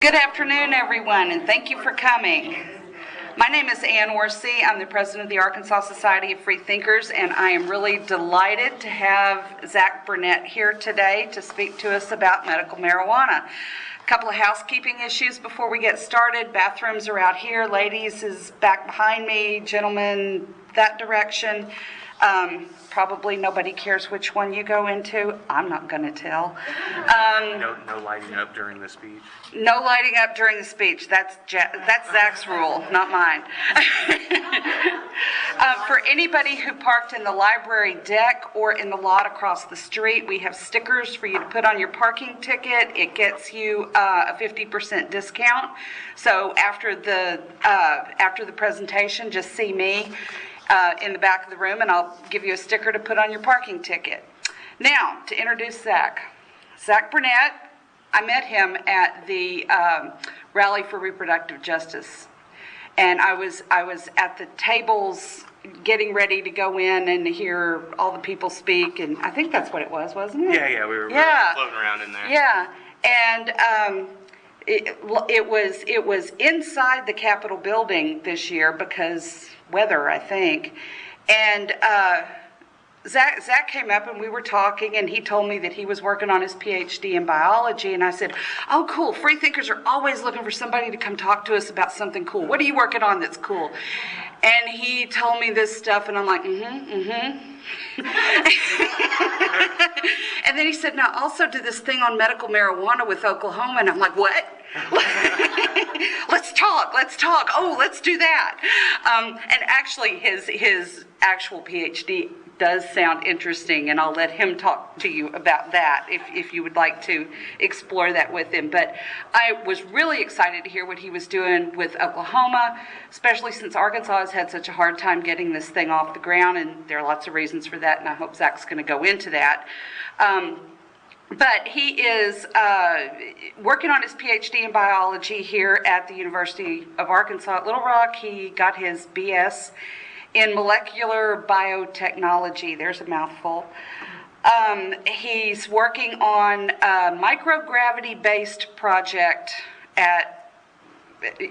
Good afternoon, everyone, and thank you for coming. My name is Ann Orsi. I'm the president of the Arkansas Society of Free Thinkers, and I am really delighted to have Zach Burnett here today to speak to us about medical marijuana. A couple of housekeeping issues before we get started. Bathrooms are out here. Ladies is back behind me. Gentlemen, that direction. Probably nobody cares which one you go into. I'm not going to tell. No lighting up during the speech. No lighting up during the speech. That's Zach's rule, not mine. For anybody who parked in the library deck or in the lot across the street, we have stickers for you to put on your parking ticket. It gets you a 50% discount. So after the presentation, just see me in the back of the room, and I'll give you a sticker to put on your parking ticket. Now, to introduce Zach. Zach Burnett, I met him at the Rally for Reproductive Justice, and I was at the tables getting ready to go in and hear all the people speak, and I think that's what it was, wasn't it? Yeah, we were floating around in there. Yeah, and it was inside the Capitol building this year because weather, I think. And Zach came up and we were talking, and he told me that he was working on his PhD in biology, and I said, oh, cool, free thinkers are always looking for somebody to come talk to us about something cool. What are you working on that's cool? And he told me this stuff, and I'm like, And then he said, now also do this thing on medical marijuana with Oklahoma, and I'm like, what? Let's talk. Oh, let's do that. And actually, his actual PhD does sound interesting, and I'll let him talk to you about that if you would like to explore that with him. But I was really excited to hear what he was doing with Oklahoma, especially since Arkansas has had such a hard time getting this thing off the ground, and there are lots of reasons for that, and I hope Zach's going to go into that. But he is working on his PhD in biology here at the University of Arkansas at Little Rock. He got his BS in molecular biotechnology. There's a mouthful. He's working on a microgravity-based project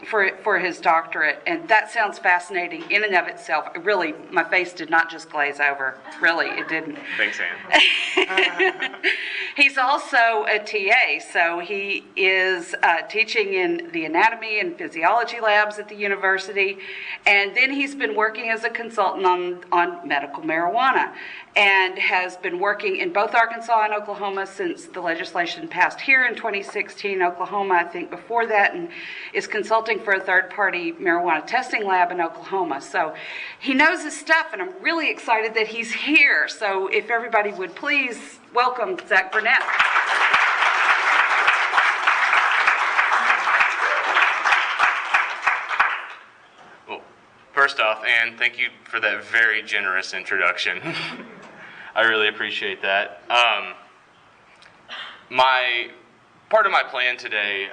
for his doctorate, and that sounds fascinating in and of itself. Really, my face did not just glaze over. Really, it didn't. Thanks, Ann. He's also a TA, so he is teaching in the anatomy and physiology labs at the university, and then he's been working as a consultant on medical marijuana, and has been working in both Arkansas and Oklahoma since the legislation passed here in 2016, Oklahoma, I think, before that, and is consulting for a third-party marijuana testing lab in Oklahoma. So he knows his stuff, and I'm really excited that he's here. So if everybody would please welcome Zach Burnett. Well, first off, Ann, thank you for that very generous introduction. I really appreciate that. Part of my plan today,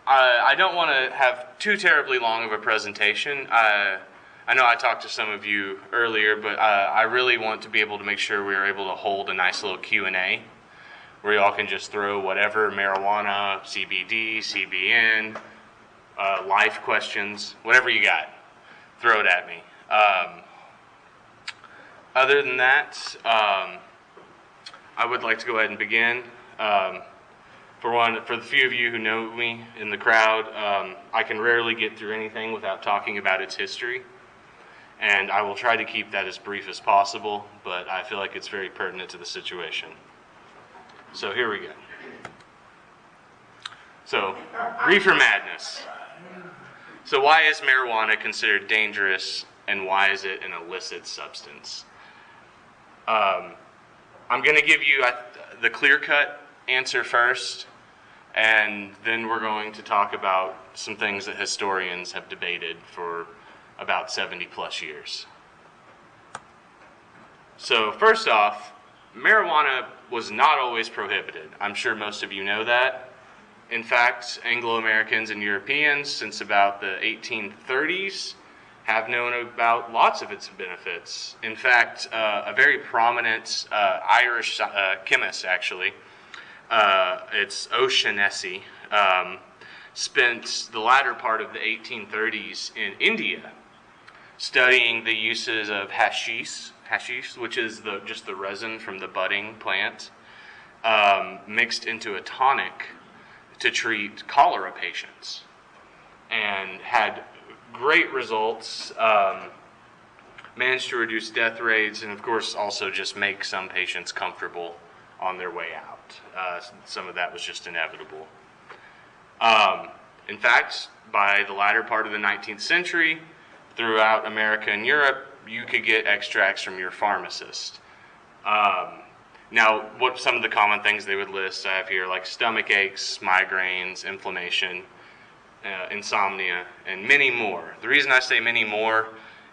I don't want to have too terribly long of a presentation. I know I talked to some of you earlier, but I really want to be able to make sure we are able to hold a nice little Q&A where y'all can just throw whatever, marijuana, CBD, CBN, life questions, whatever you got, throw it at me. Other than that, I would like to go ahead and begin. For the few of you who know me in the crowd, I can rarely get through anything without talking about its history, and I will try to keep that as brief as possible, but I feel like it's very pertinent to the situation. So here we go. So, reefer madness. So why is marijuana considered dangerous, and why is it an illicit substance? I'm going to give you the clear-cut answer first, and then we're going to talk about some things that historians have debated for about 70 plus years. So first off, marijuana was not always prohibited. I'm sure most of you know that. In fact, Anglo-Americans and Europeans since about the 1830s have known about lots of its benefits. In fact, a very prominent Irish chemist, actually, it's O'Shaughnessy, spent the latter part of the 1830s in India studying the uses of hashish, which is just the resin from the budding plant, mixed into a tonic to treat cholera patients, and had great results. Managed to reduce death rates, and of course also just make some patients comfortable on their way out. Some of that was just inevitable. In fact, by the latter part of the 19th century, throughout America and Europe, you could get extracts from your pharmacist. Now, what some of the common things they would list I have here, like stomach aches, migraines, inflammation, insomnia, and many more. The reason I say many more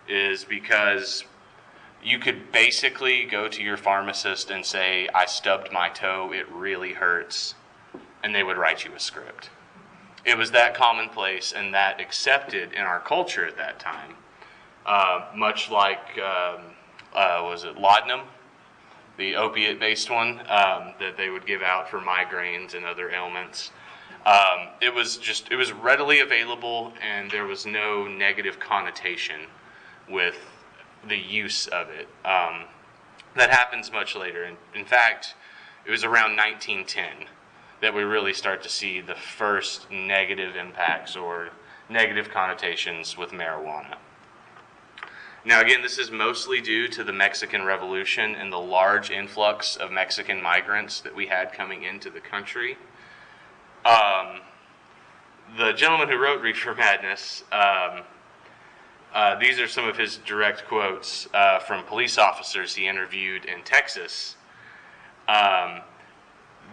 is because you could basically go to your pharmacist and say, I stubbed my toe, it really hurts, and they would write you a script. It was that commonplace and that accepted in our culture at that time. Much like, was it laudanum, the opiate-based one that they would give out for migraines and other ailments. It was readily available, and there was no negative connotation with the use of it. That happens much later. In fact, it was around 1910 that we really start to see the first negative impacts or negative connotations with marijuana. Now again, this is mostly due to the Mexican Revolution and the large influx of Mexican migrants that we had coming into the country. The gentleman who wrote Reefer Madness, these are some of his direct quotes from police officers he interviewed in Texas.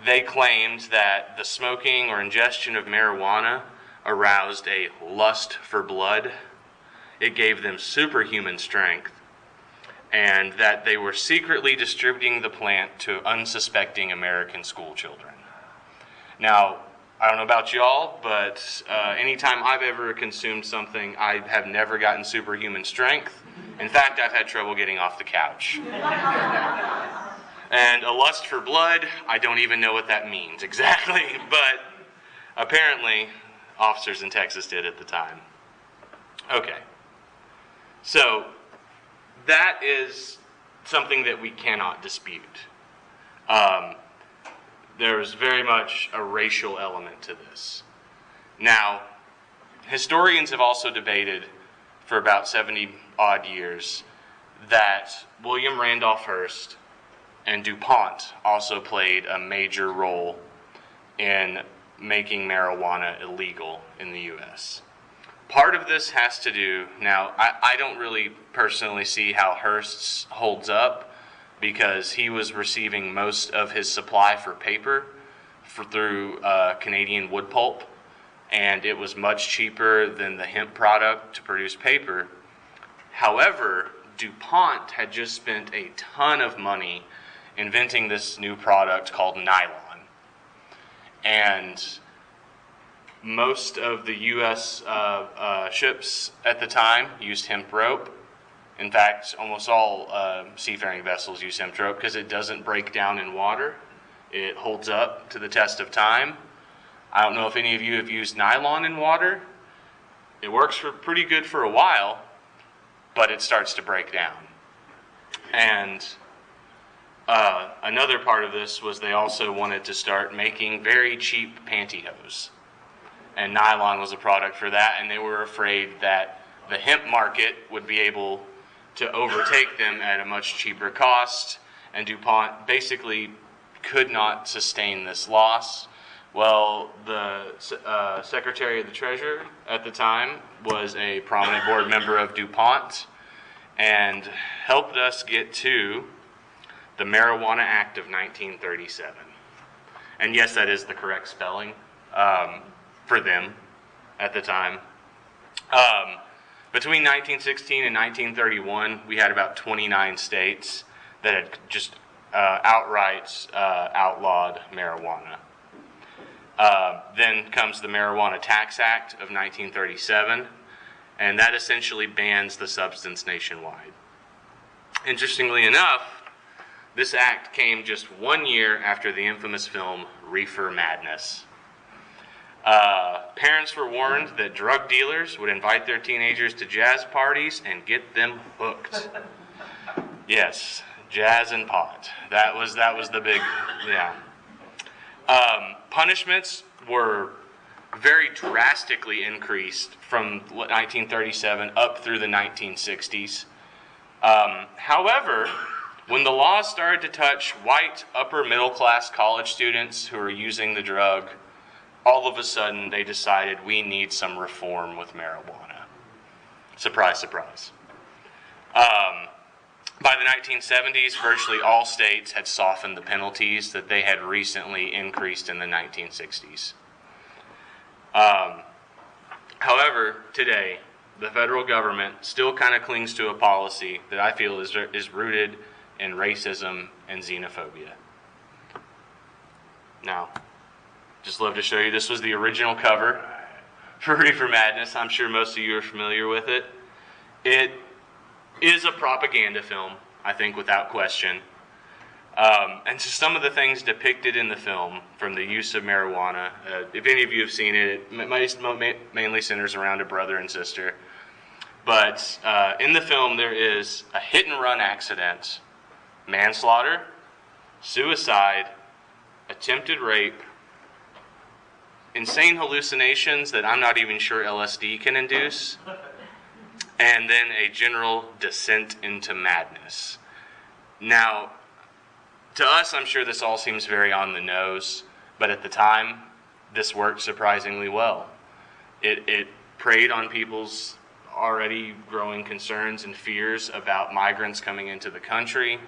They claimed that the smoking or ingestion of marijuana aroused a lust for blood. It gave them superhuman strength, and that they were secretly distributing the plant to unsuspecting American school children. Now, I don't know about y'all, but anytime I've ever consumed something, I have never gotten superhuman strength. In fact, I've had trouble getting off the couch. And a lust for blood, I don't even know what that means exactly, but apparently officers in Texas did at the time. Okay, so that is something that we cannot dispute. There is very much a racial element to this. Now, historians have also debated for about 70 odd years that William Randolph Hearst and DuPont also played a major role in making marijuana illegal in the U.S. Part of this has to do, now I don't really personally see how Hearst's holds up, because he was receiving most of his supply for paper through Canadian wood pulp, and it was much cheaper than the hemp product to produce paper. However, DuPont had just spent a ton of money inventing this new product called nylon. And most of the U.S. ships at the time used hemp rope. In fact, almost all seafaring vessels use hemp rope because it doesn't break down in water. It holds up to the test of time. I don't know if any of you have used nylon in water. It works pretty good for a while, but it starts to break down. And another part of this was they also wanted to start making very cheap pantyhose. And nylon was a product for that, and they were afraid that the hemp market would be able to overtake them at a much cheaper cost, and DuPont basically could not sustain this loss. Well, the Secretary of the Treasury at the time was a prominent board member of DuPont and helped us get to the Marijuana Act of 1937. And yes, that is the correct spelling for them at the time. Between 1916 and 1931, we had about 29 states that had just outright outlawed marijuana. Then comes the Marijuana Tax Act of 1937, and that essentially bans the substance nationwide. Interestingly enough, this act came just 1 year after the infamous film Reefer Madness. Parents were warned that drug dealers would invite their teenagers to jazz parties and get them hooked. Yes, jazz and pot. That was the big, yeah. Punishments were very drastically increased from 1937 up through the 1960s. However, when the laws started to touch white upper middle class college students who are using the drug, all of a sudden they decided we need some reform with marijuana. Surprise, surprise. By the 1970s, virtually all states had softened the penalties that they had recently increased in the 1960s. However, today, the federal government still kind of clings to a policy that I feel is rooted in racism and xenophobia. Now, just love to show you, this was the original cover for Reefer Madness. I'm sure most of you are familiar with it. It is a propaganda film, I think, without question. And so some of the things depicted in the film, from the use of marijuana, if any of you have seen it, it mainly centers around a brother and sister. But in the film, there is a hit-and-run accident, manslaughter, suicide, attempted rape, insane hallucinations that I'm not even sure LSD can induce, and then a general descent into madness. Now, to us, I'm sure this all seems very on the nose, but at the time, this worked surprisingly well. It preyed on people's already growing concerns and fears about migrants coming into the country,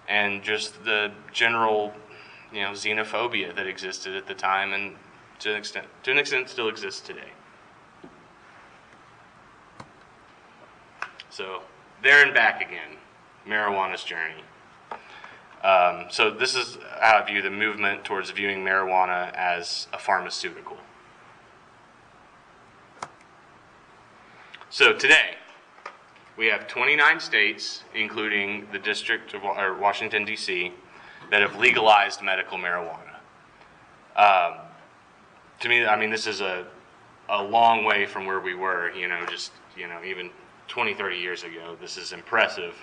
and just the general, xenophobia that existed at the time, and to an extent still exists today. So, there and back again, marijuana's journey. So this is how I view the movement towards viewing marijuana as a pharmaceutical. So today, we have 29 states, including the District of Washington, D.C., that have legalized medical marijuana. To me, this is a long way from where we were, even 20, 30 years ago. This is impressive.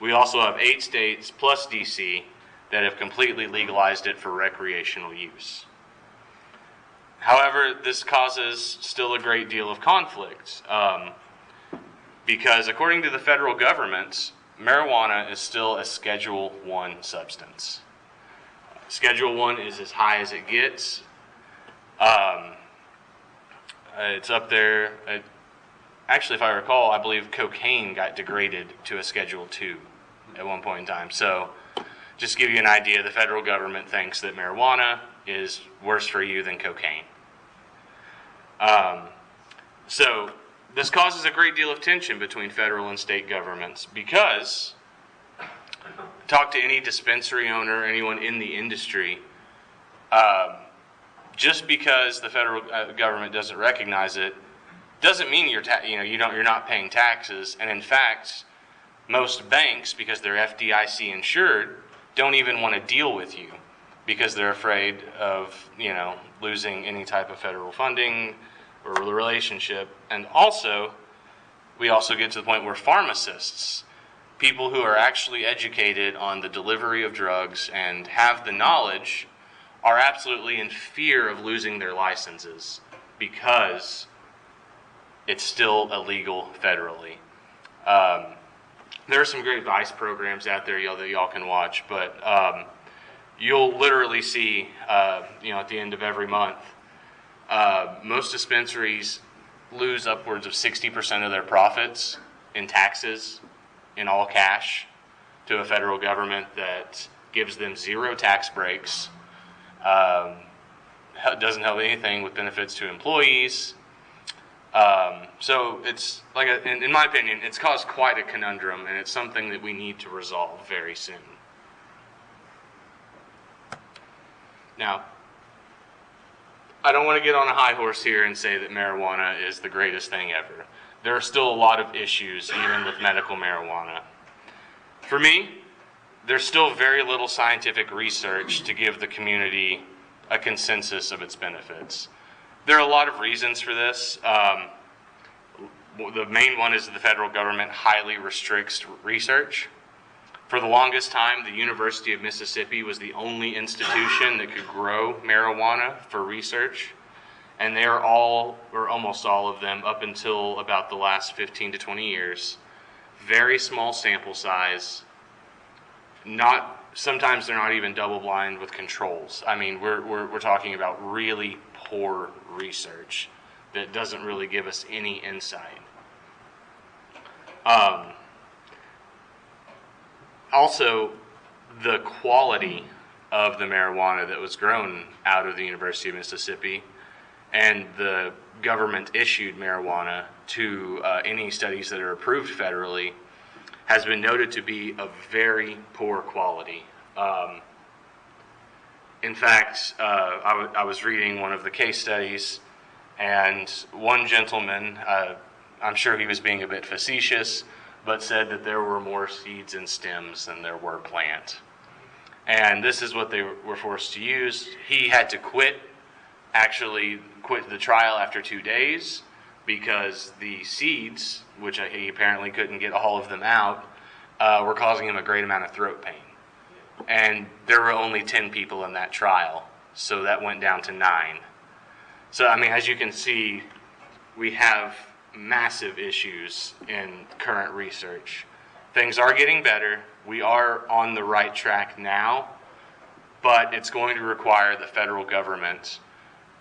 We also have 8 states plus D.C. that have completely legalized it for recreational use. However, this causes still a great deal of conflict, because according to the federal government, marijuana is still a Schedule I substance. Schedule I is as high as it gets. It's up there. Actually, if I recall, I believe cocaine got degraded to a Schedule II at one point in time. So, just to give you an idea, the federal government thinks that marijuana is worse for you than cocaine. So, this causes a great deal of tension between federal and state governments, because talk to any dispensary owner, anyone in the industry, just because the federal government doesn't recognize it doesn't mean you're not paying taxes. And in fact, most banks, because they're FDIC insured, don't even want to deal with you because they're afraid of losing any type of federal funding or the relationship. And also, we also get to the point where pharmacists, people who are actually educated on the delivery of drugs and have the knowledge, are absolutely in fear of losing their licenses because it's still illegal federally. There are some great advice programs out there that y'all can watch, but you'll literally see, at the end of every month, most dispensaries lose upwards of 60% of their profits in taxes, in all cash, to a federal government that gives them 0 tax breaks, doesn't help anything with benefits to employees. So it's in my opinion, it's caused quite a conundrum, and it's something that we need to resolve very soon. Now, I don't want to get on a high horse here and say that marijuana is the greatest thing ever. There are still a lot of issues, even with medical marijuana. For me, there's still very little scientific research to give the community a consensus of its benefits. There are a lot of reasons for this. The main one is the federal government highly restricts research. For the longest time, the University of Mississippi was the only institution that could grow marijuana for research. And they're all, or almost all of them, up until about the last 15 to 20 years, very small sample size. Sometimes they're not even double-blind with controls. I mean, we're talking about really poor research that doesn't really give us any insight. Also, the quality of the marijuana that was grown out of the University of Mississippi and the government-issued marijuana to any studies that are approved federally has been noted to be of very poor quality. In fact, I was reading one of the case studies, and one gentleman, I'm sure he was being a bit facetious, but said that there were more seeds and stems than there were plant. And this is what they were forced to use. He had to quit the trial after 2 days because the seeds, which he apparently couldn't get all of them out, were causing him a great amount of throat pain. And there were only 10 people in that trial, so that went down to 9. So, I mean, as you can see, we have massive issues in current research. Things are getting better. We are on the right track now, but it's going to require the federal government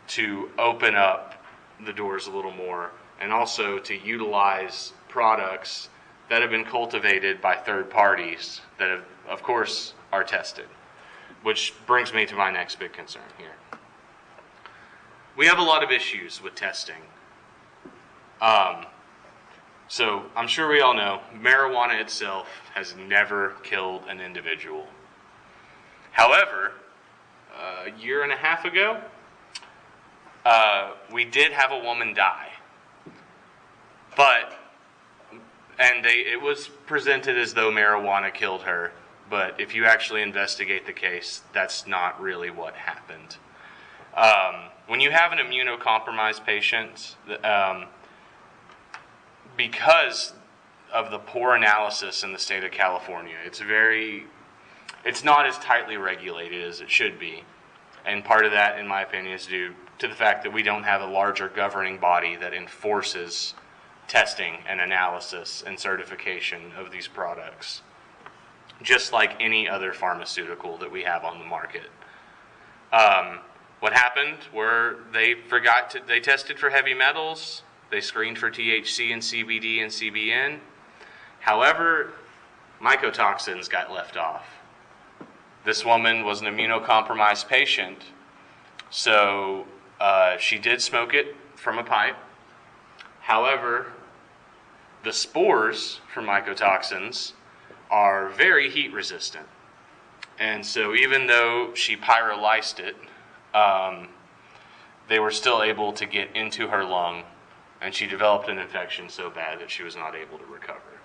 to open up the doors a little more and also to utilize products that have been cultivated by third parties that have, of course, are tested, which brings me to my next big concern here. We have a lot of issues with testing. So I'm sure we all know marijuana itself has never killed an individual. However, a year and a half ago, we did have a woman die. It was presented as though marijuana killed her, but if you actually investigate the case, that's not really what happened. When you have an immunocompromised patient, because of the poor analysis in the state of California, it's not as tightly regulated as it should be. And part of that, in my opinion, is due to the fact that we don't have a larger governing body that enforces testing and analysis and certification of these products, just like any other pharmaceutical that we have on the market. What happened were they tested for heavy metals, they screened for THC and CBD and CBN. However, mycotoxins got left off. This woman was an immunocompromised patient, so she did smoke it from a pipe. However, the spores from mycotoxins are very heat resistant. And so even though she pyrolysed it, they were still able to get into her lung, and she developed an infection so bad that she was not able to recover.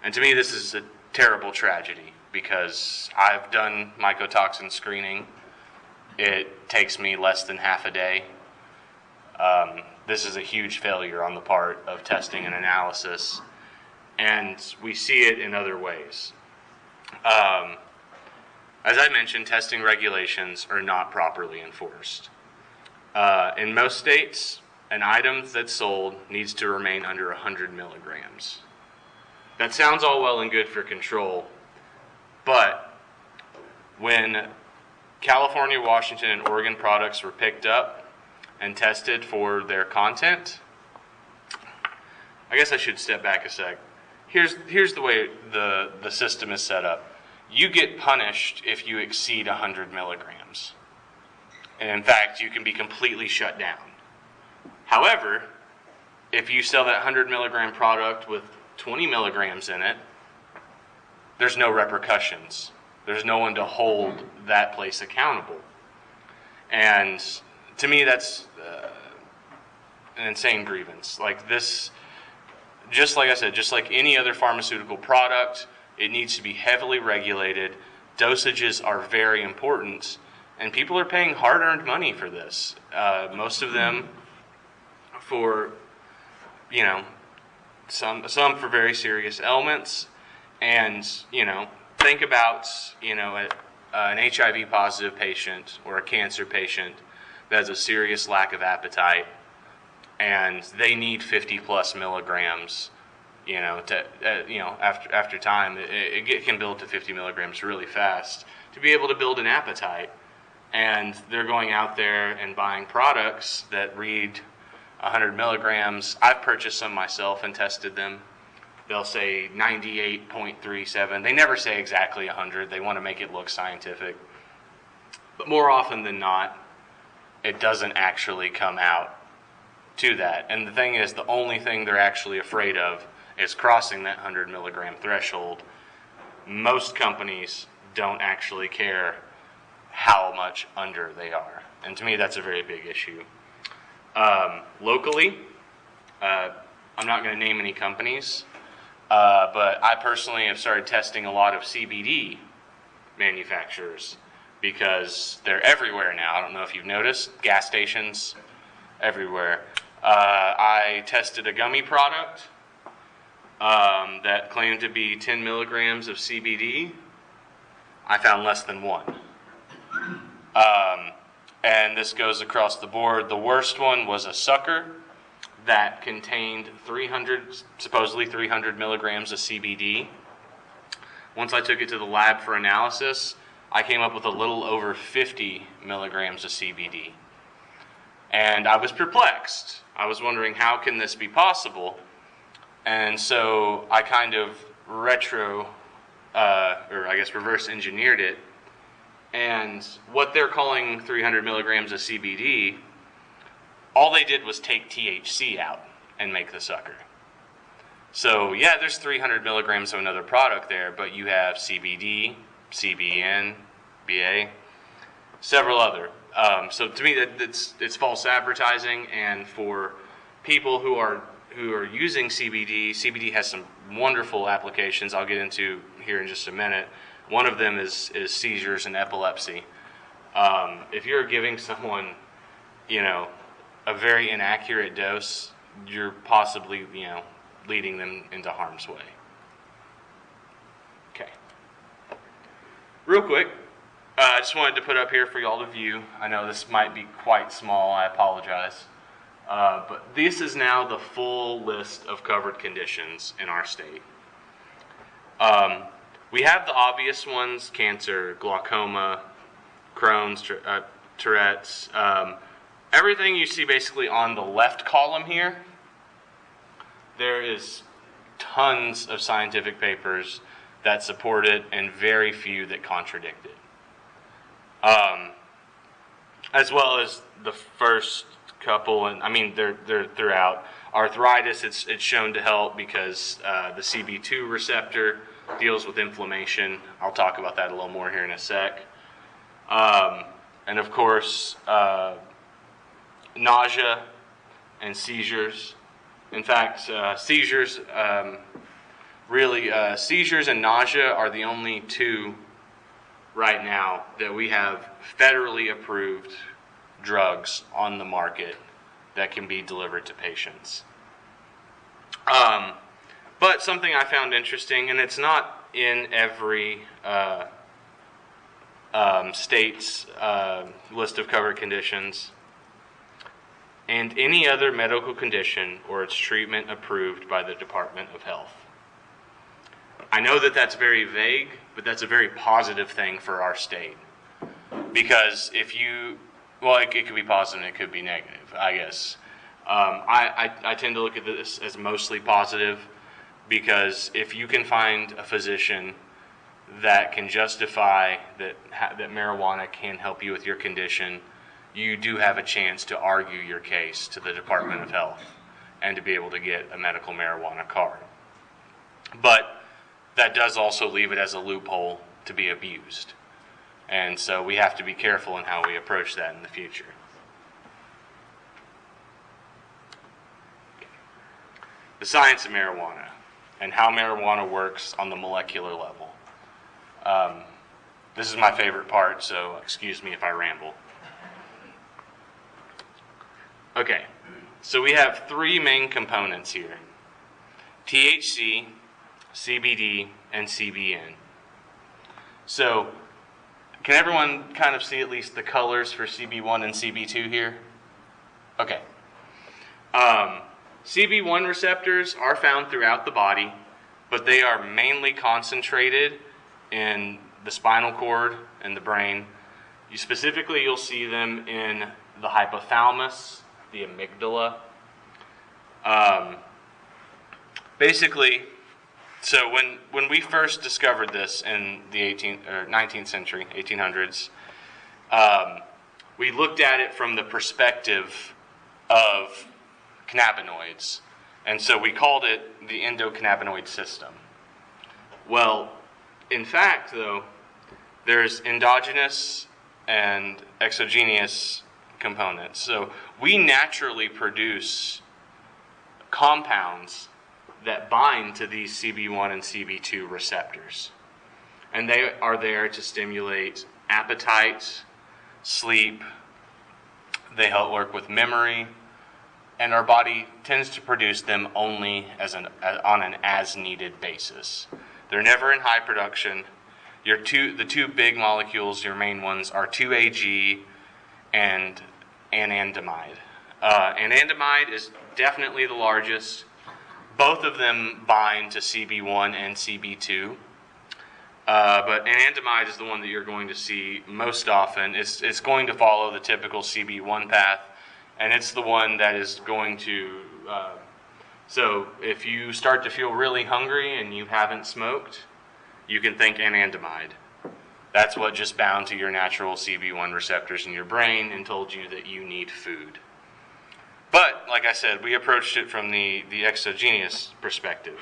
And to me, this is a terrible tragedy because I've done mycotoxin screening. It takes me less than half a day. This is a huge failure on the part of testing and analysis, and we see it in other ways. As I mentioned, testing regulations are not properly enforced. In most states, an item that's sold needs to remain under 100 milligrams. That sounds all well and good for control, but when California, Washington, and Oregon products were picked up and tested for their content, I guess I should step back a sec. Here's the way the system is set up. You get punished if you exceed 100 milligrams. And in fact, you can be completely shut down. However, if you sell that 100 milligram product with 20 milligrams in it, there's no repercussions. There's no one to hold that place accountable. And to me, that's an insane grievance. Like this, just like I said, just like any other pharmaceutical product, it needs to be heavily regulated. Dosages are very important, And people are paying hard-earned money for this. Most of them for, some for very serious ailments. And, think about, an HIV positive patient or a cancer patient that has a serious lack of appetite, and they need 50 plus milligrams, after time, it can build to 50 milligrams really fast to be able to build an appetite. And they're going out there and buying products that read 100 milligrams. I've purchased some myself and tested them. They'll say 98.37. They never say exactly 100. They want to make it look scientific. But more often than not, it doesn't actually come out to that. And the thing is, the only thing they're actually afraid of is crossing that 100 milligram threshold. Most companies don't actually care how much under they are. And to me, that's a very big issue. Locally, I'm not going to name any companies, but I personally have started testing a lot of CBD manufacturers because they're everywhere now. I don't know if you've noticed, gas stations everywhere. I tested a gummy product that claimed to be 10 milligrams of CBD. I found less than 1. And this goes across the board. The worst one was a sucker that contained supposedly 300 milligrams of CBD. Once I took it to the lab for analysis, I came up with a little over 50 milligrams of CBD. And I was perplexed. I was wondering, how can this be possible? And so I kind of reverse engineered it. And what they're calling 300 milligrams of CBD, all they did was take THC out and make the sucker. So yeah, there's 300 milligrams of another product there, but you have CBD, CBN, BA, several other. So to me, it's false advertising. And for people who are using CBD, CBD has some wonderful applications I'll get into here in just a minute. One of them is seizures and epilepsy. If you're giving someone, a very inaccurate dose, you're possibly, leading them into harm's way. Okay. Real quick, I just wanted to put up here for y'all to view. I know this might be quite small. I apologize. But this is now the full list of covered conditions in our state. We have the obvious ones: cancer, glaucoma, Crohn's, Tourette's. Everything you see basically on the left column here, there is tons of scientific papers that support it and very few that contradict it. As well as the first couple, and I mean they're throughout. Arthritis, it's shown to help because the CB2 receptor deals with inflammation. I'll talk about that a little more here in a sec. And of course, nausea and seizures. In fact, seizures and nausea are the only two right now that we have federally approved drugs on the market that can be delivered to patients. But something I found interesting, and it's not in every state's list of covered conditions, and any other medical condition or its treatment approved by the Department of Health. I know that that's very vague, but that's a very positive thing for our state. Because it could be positive and it could be negative, I guess. I tend to look at this as mostly positive, because if you can find a physician that can justify that marijuana can help you with your condition, you do have a chance to argue your case to the Department of Health and to be able to get a medical marijuana card. But that does also leave it as a loophole to be abused. And so we have to be careful in how we approach that in the future. The science of marijuana and how marijuana works on the molecular level. This is my favorite part, so excuse me if I ramble. Okay, so we have three main components here: THC, CBD, and CBN. So, can everyone kind of see at least the colors for CB1 and CB2 here? Okay. CB1 receptors are found throughout the body, but they are mainly concentrated in the spinal cord and the brain. You'll see them in the hypothalamus, the amygdala. Basically, so when we first discovered this in the 19th century, 1800s, we looked at it from the perspective of cannabinoids, and so we called it the endocannabinoid system. Well, in fact, though, there's endogenous and exogenous components. So we naturally produce compounds that bind to these CB1 and CB2 receptors. And they are there to stimulate appetite, sleep. They help work with memory. And our body tends to produce them only on an as-needed basis. They're never in high production. The two big molecules, your main ones, are 2-AG and anandamide. Anandamide is definitely the largest. Both of them bind to CB1 and CB2. But anandamide is the one that you're going to see most often. It's going to follow the typical CB1 path, and it's the one that is going to... So if you start to feel really hungry and you haven't smoked, you can think anandamide. That's what just bound to your natural CB1 receptors in your brain and told you that you need food. But, like I said, we approached it from the exogenous perspective,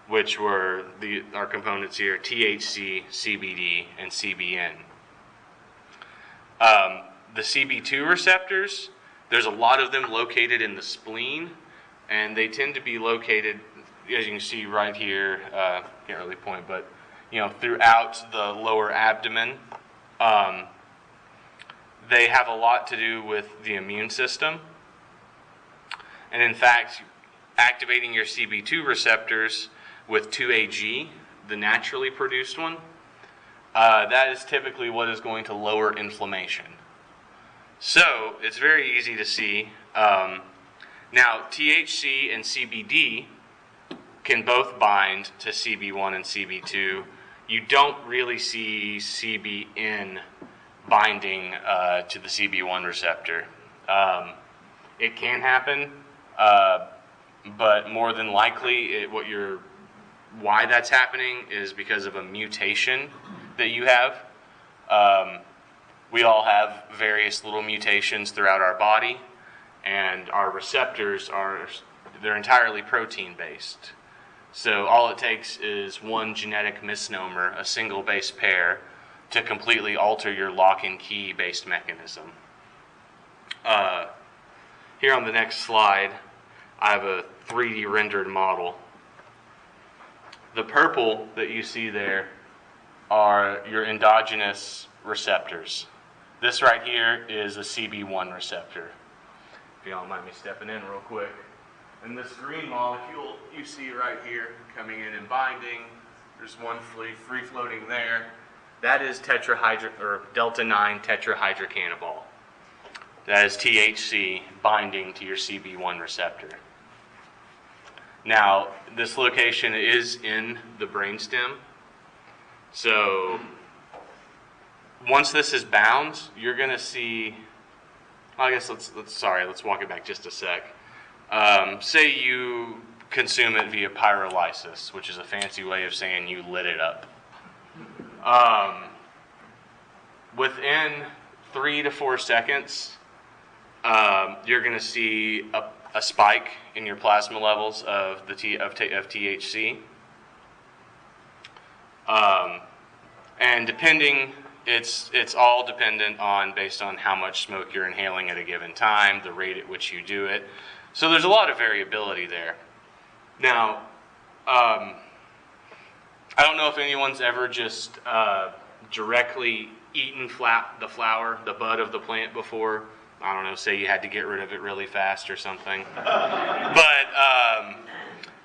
which were our components here: THC, CBD, and CBN. The CB2 receptors, there's a lot of them located in the spleen, and they tend to be located, as you can see right here, can't really point, but throughout the lower abdomen. They have a lot to do with the immune system. And in fact, activating your CB2 receptors with 2-AG, the naturally produced one, that is typically what is going to lower inflammation. So it's very easy to see. Now, THC and CBD can both bind to CB1 and CB2. You don't really see CBN binding to the CB1 receptor. It can happen, but more than likely, why that's happening is because of a mutation that you have. We all have various little mutations throughout our body, and our receptors they're entirely protein-based. So all it takes is one genetic misnomer, a single base pair, to completely alter your lock and key based mechanism. Here on the next slide, I have a 3D rendered model. The purple that you see there are your endogenous receptors. This right here is a CB1 receptor. If you don't mind me stepping in real quick. And this green molecule you see right here coming in and binding, there's one free floating there. That is delta 9 tetrahydrocannabinol. That is THC binding to your CB1 receptor. Now, this location is in the brainstem. So, once this is bound, you're going to see... I guess let's walk it back just a sec. Say you consume it via pyrolysis, which is a fancy way of saying you lit it up. Within 3 to 4 seconds, you're going to see a spike in your plasma levels of THC. And depending, it's all dependent based on how much smoke you're inhaling at a given time, the rate at which you do it. So there's a lot of variability there. Now, I don't know if anyone's ever just directly eaten the flower, the bud of the plant before, I don't know, say you had to get rid of it really fast or something. But I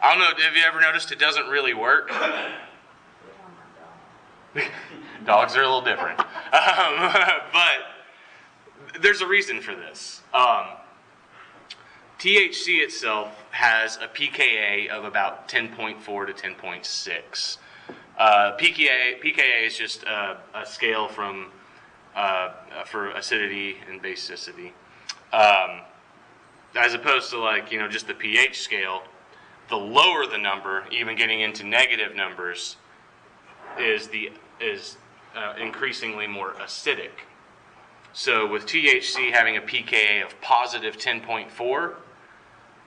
don't know, have you ever noticed it doesn't really work? Dogs are a little different. But there's a reason for this. THC itself has a pKa of about 10.4 to 10.6. pKa is just a scale from for acidity and basicity, as opposed to just the pH scale. The lower the number, even getting into negative numbers, is increasingly more acidic. So with THC having a pKa of positive 10.4,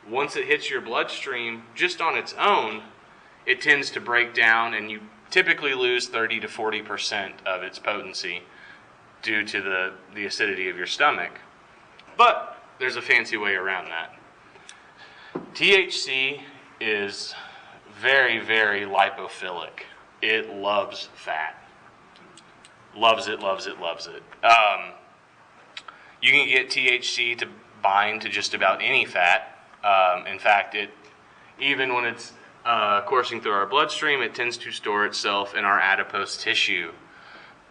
once it hits your bloodstream, just on its own, it tends to break down, and you typically lose 30 to 40% of its potency due to the acidity of your stomach. But there's a fancy way around that. THC is very, very lipophilic. It loves fat. Loves it, loves it, loves it. You can get THC to bind to just about any fat. In fact, even when it's coursing through our bloodstream, it tends to store itself in our adipose tissue.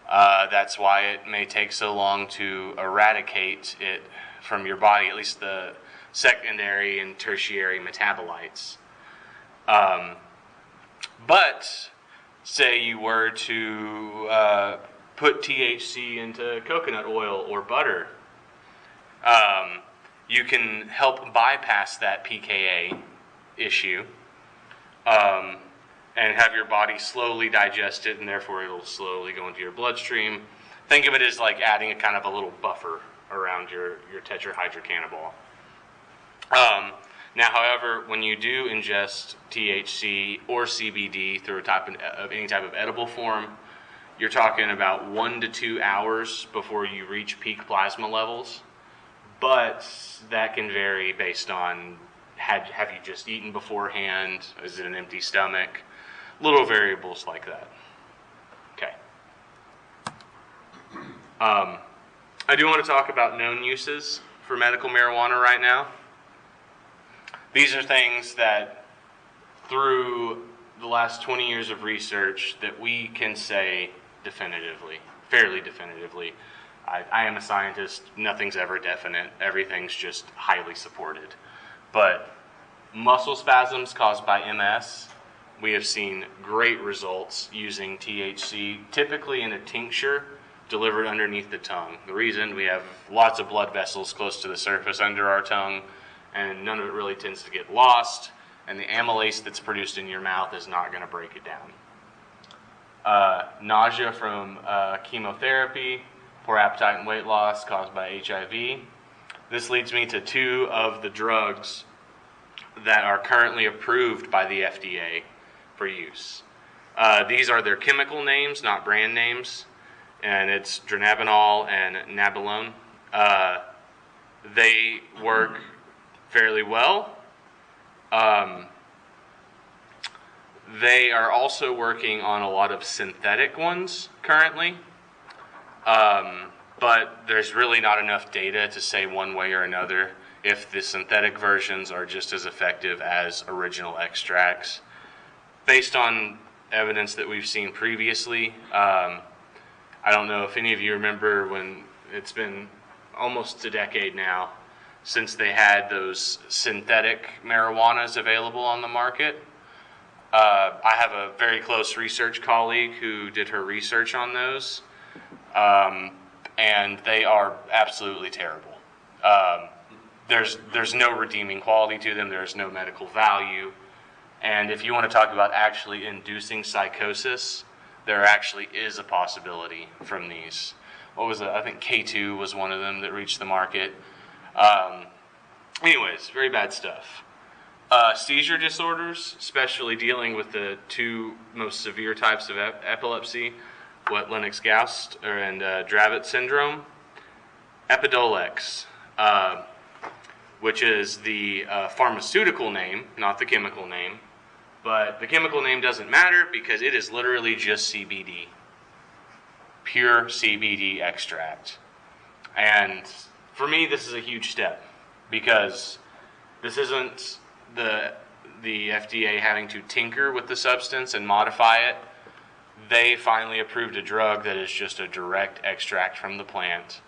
That's why it may take so long to eradicate it from your body, at least the secondary and tertiary metabolites. But say you were to put THC into coconut oil or butter, you can help bypass that pKa issue and have your body slowly digest it, and therefore it'll slowly go into your bloodstream. Think of it as like adding a kind of a little buffer around your tetrahydrocannabinol. Now, however, when you do ingest THC or CBD through any type of edible form, you're talking about 1 to 2 hours before you reach peak plasma levels. But that can vary based on have you just eaten beforehand? Is it an empty stomach? Little variables like that. Okay. I do want to talk about known uses for medical marijuana right now. These are things that through the last 20 years of research that we can say definitively, fairly definitively. I am a scientist. Nothing's ever definite. Everything's just highly supported. But muscle spasms caused by MS, we have seen great results using THC, typically in a tincture delivered underneath the tongue. The reason, we have lots of blood vessels close to the surface under our tongue, and none of it really tends to get lost, and the amylase that's produced in your mouth is not going to break it down. Nausea from chemotherapy, poor appetite and weight loss caused by HIV. This leads me to 2 of the drugs that are currently approved by the FDA for use. These are their chemical names, not brand names, and it's dronabinol and nabilone. They work fairly well. They are also working on a lot of synthetic ones currently. But there's really not enough data to say one way or another if the synthetic versions are just as effective as original extracts. Based on evidence that we've seen previously, I don't know if any of you remember when it's been almost a decade now since they had those synthetic marijuanas available on the market. I have a very close research colleague who did her research on those. And they are absolutely terrible. There's no redeeming quality to them. There's no medical value. And if you want to talk about actually inducing psychosis, there actually is a possibility from these. What was it? I think K2 was one of them that reached the market. Anyways, very bad stuff. Seizure disorders, especially dealing with the 2 most severe types of epilepsy, Lennox-Gastaut and Dravet syndrome. Epidiolex, which is the pharmaceutical name, not the chemical name. But the chemical name doesn't matter because it is literally just CBD. pure CBD extract. And for me, this is a huge step because this isn't the FDA having to tinker with the substance and modify it. They finally approved a drug that is just a direct extract from the plant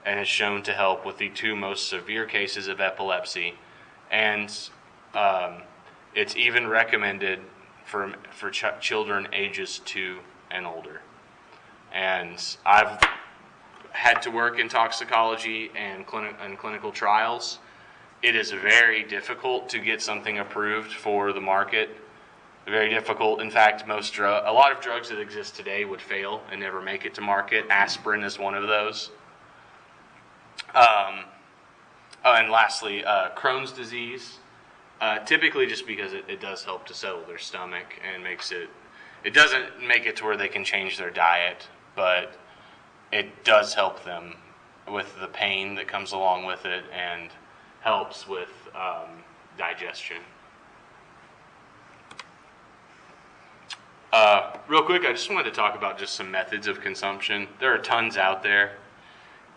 and is shown to help with the 2 most severe cases of epilepsy. And it's even recommended for children ages 2 and older. And I've had to work in toxicology and clinical trials. It is very difficult to get something approved for the market. Very difficult. In fact, a lot of drugs that exist today would fail and never make it to market. Aspirin is one of those. And lastly, Crohn's disease. Typically just because it does help to settle their stomach and it doesn't make it to where they can change their diet, but it does help them with the pain that comes along with it and helps with digestion. Real quick, I just wanted to talk about just some methods of consumption. There are tons out there.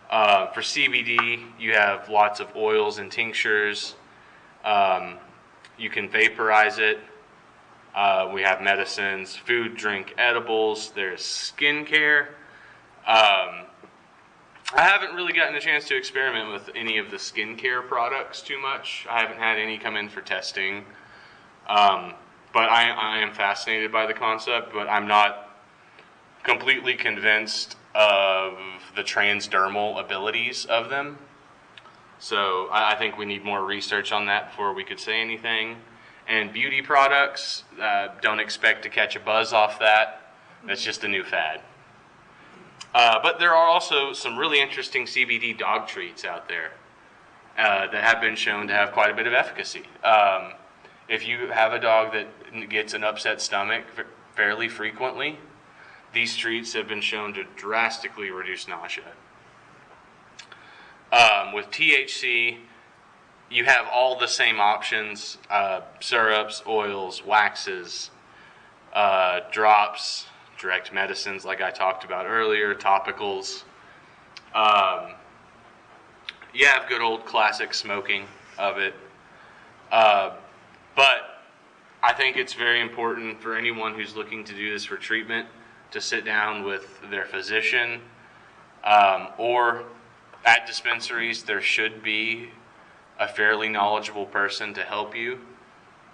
For CBD, you have lots of oils and tinctures. You can vaporize it. We have medicines, food, drink, edibles. There's skincare. I haven't really gotten a chance to experiment with any of the skincare products too much. I haven't had any come in for testing. But I am fascinated by the concept, but I'm not completely convinced of the transdermal abilities of them. So I think we need more research on that before we could say anything. And beauty products, don't expect to catch a buzz off that. That's just a new fad. But there are also some really interesting CBD dog treats out there that have been shown to have quite a bit of efficacy. If you have a dog that gets an upset stomach fairly frequently, these treats have been shown to drastically reduce nausea. With THC, you have all the same options, syrups, oils, waxes, drops, direct medicines like I talked about earlier, topicals. You have good old classic smoking of it. But I think it's very important for anyone who's looking to do this for treatment to sit down with their physician, or at dispensaries there should be a fairly knowledgeable person to help you.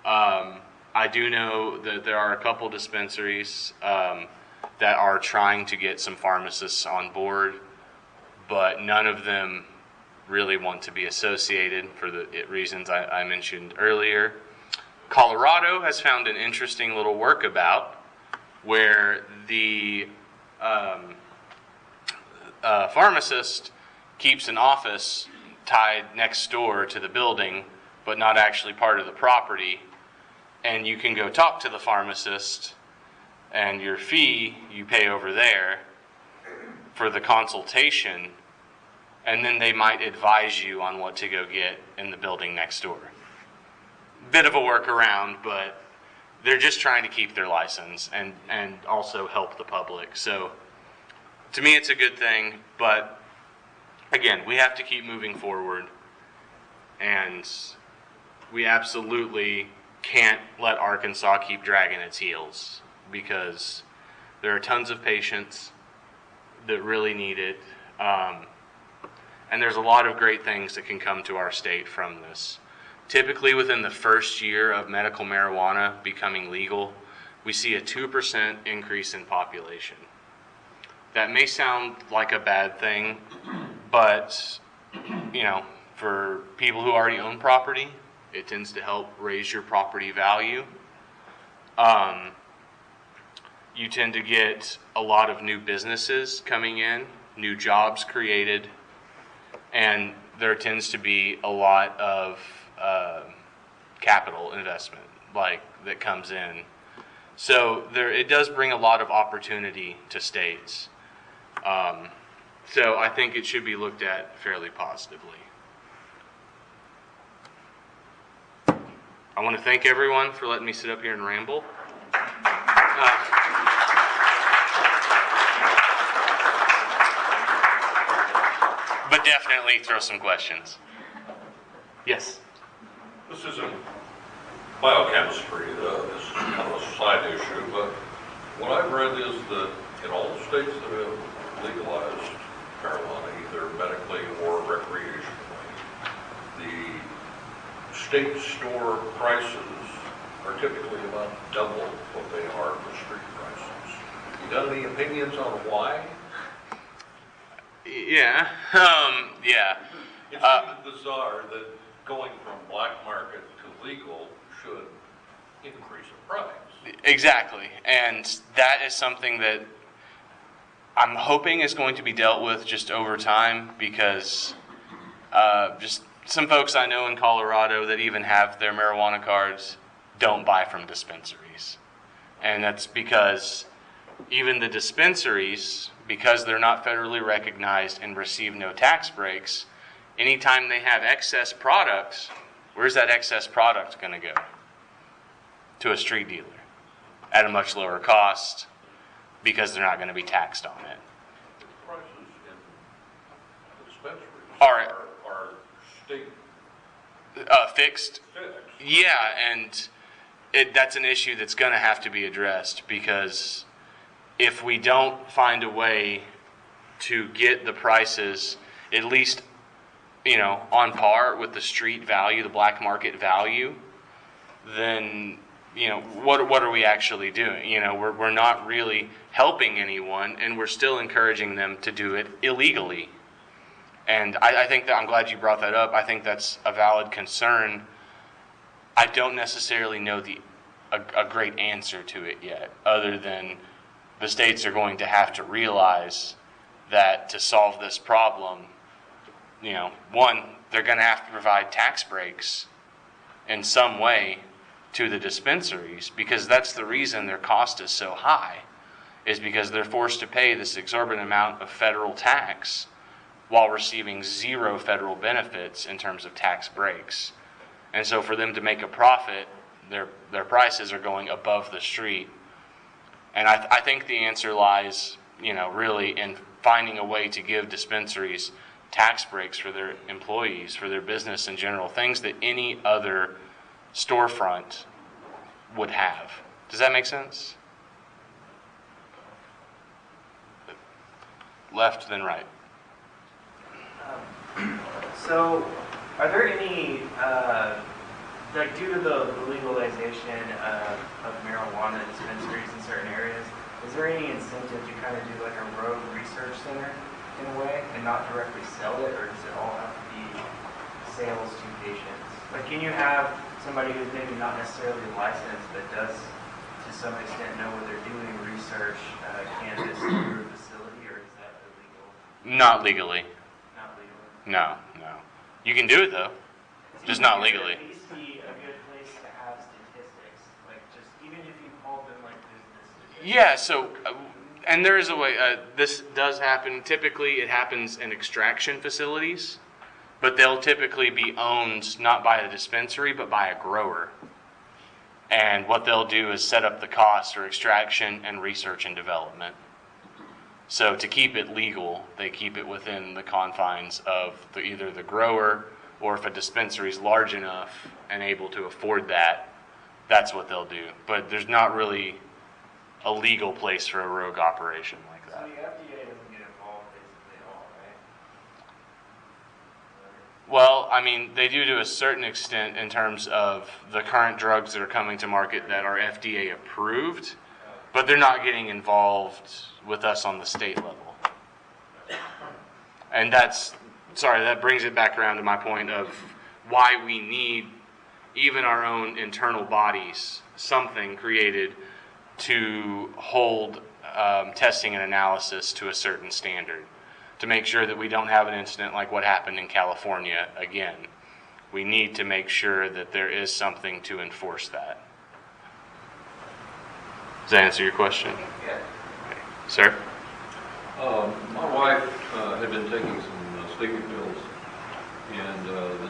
I do know that there are a couple dispensaries that are trying to get some pharmacists on board, but none of them really want to be associated for the reasons I mentioned earlier. Colorado has found an interesting little workabout where the pharmacist keeps an office tied next door to the building, but not actually part of the property, and you can go talk to the pharmacist, and your fee you pay over there for the consultation, and then they might advise you on what to go get in the building next door. Bit of a workaround, but they're just trying to keep their license and also help the public. So to me it's a good thing, but again, we have to keep moving forward, and we absolutely can't let Arkansas keep dragging its heels, because there are tons of patients that really need it, and there's a lot of great things that can come to our state from this. Typically within the first year of medical marijuana becoming legal, we see a 2% increase in population. That may sound like a bad thing, but for people who already own property, it tends to help raise your property value. You tend to get a lot of new businesses coming in, new jobs created, and there tends to be a lot of capital investment that comes in. So it does bring a lot of opportunity to states. So I think it should be looked at fairly positively. I want to thank everyone for letting me sit up here and ramble. definitely throw some questions. Yes. This isn't biochemistry, this is kind of a side issue, but what I've read is that in all the states that have legalized marijuana, either medically or recreationally, the state store prices are typically about double what they are for street prices. You got any opinions on why? Yeah. Yeah. It seems bizarre that going from black market to legal should increase the price. Exactly. And that is something that I'm hoping is going to be dealt with just over time, because just some folks I know in Colorado that even have their marijuana cards don't buy from dispensaries. And that's because even the dispensaries, because they're not federally recognized and receive no tax breaks, anytime they have excess products, where's that excess product going to go? To a street dealer at a much lower cost, because they're not going to be taxed on it. The prices in dispensaries Are state fixed? fixed. Yeah, and that's an issue that's going to have to be addressed, because if we don't find a way to get the prices at least, on par with the street value, the black market value, then, what are we actually doing? We're not really helping anyone, and we're still encouraging them to do it illegally. And I think that, I'm glad you brought that up. I think that's a valid concern. I don't necessarily know a great answer to it yet, other than the states are going to have to realize that to solve this problem, one, they're going to have to provide tax breaks in some way to the dispensaries, because that's the reason their cost is so high, is because they're forced to pay this exorbitant amount of federal tax while receiving zero federal benefits in terms of tax breaks. And so for them to make a profit, their prices are going above the street. And I think the answer lies, really in finding a way to give dispensaries tax breaks for their employees, for their business in general, things that any other storefront would have. Does that make sense? Left, then right. So, are there any, due to the legalization of marijuana dispensaries in certain areas, is there any incentive to kind of do like a rogue research center in a way and not directly sell it, or does it all have to be sales to patients? Like, can you have somebody who's maybe not necessarily licensed but does to some extent know what they're doing, research cannabis through a facility, or is that illegal? Not legally. Not legally. No. You can do it though, just not legally. At least be a good place to have statistics, like just even if you called them like business. Yeah, so, and there is a way, this does happen. Typically it happens in extraction facilities, but they'll typically be owned not by a dispensary, but by a grower. And what they'll do is set up the costs for extraction and research and development. So to keep it legal, they keep it within the confines of either the grower, or if a dispensary is large enough and able to afford that, that's what they'll do. But there's not really a legal place for a rogue operation like So that. the FDA doesn't get involved basically at all, right? Well, I mean, they do to a certain extent in terms of the current drugs that are coming to market that are FDA approved, but they're not getting involved with us on the state level. And that brings it back around to my point of why we need even our own internal bodies, something created to hold testing and analysis to a certain standard, to make sure that we don't have an incident like what happened in California again. We need to make sure that there is something to enforce that. Does that answer your question? Yeah. Okay. Sir? My wife had been taking some sleeping pills, and the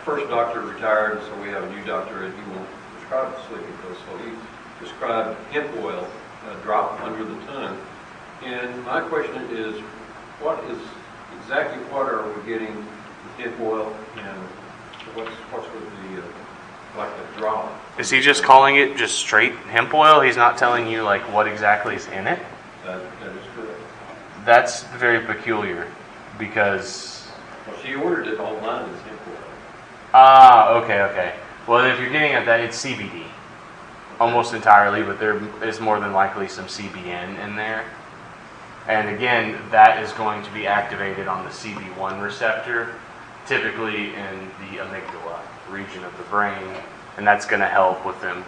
first doctor retired, so we have a new doctor, and he won't prescribe the sleeping pills. So he prescribed hemp oil, a drop under the tongue. And my question is, what is exactly what are we getting with hemp oil, and what's with the, like the draw? Is he just calling it just straight hemp oil? He's not telling you like what exactly is in it? That is correct. That's very peculiar because... Well, she ordered it online as hemp oil. Ah, okay. Well, if you're getting at that, it's CBD. Almost entirely, but there is more than likely some CBN in there. And again, that is going to be activated on the CB1 receptor, typically in the amygdala region of the brain. And that's going to help with them,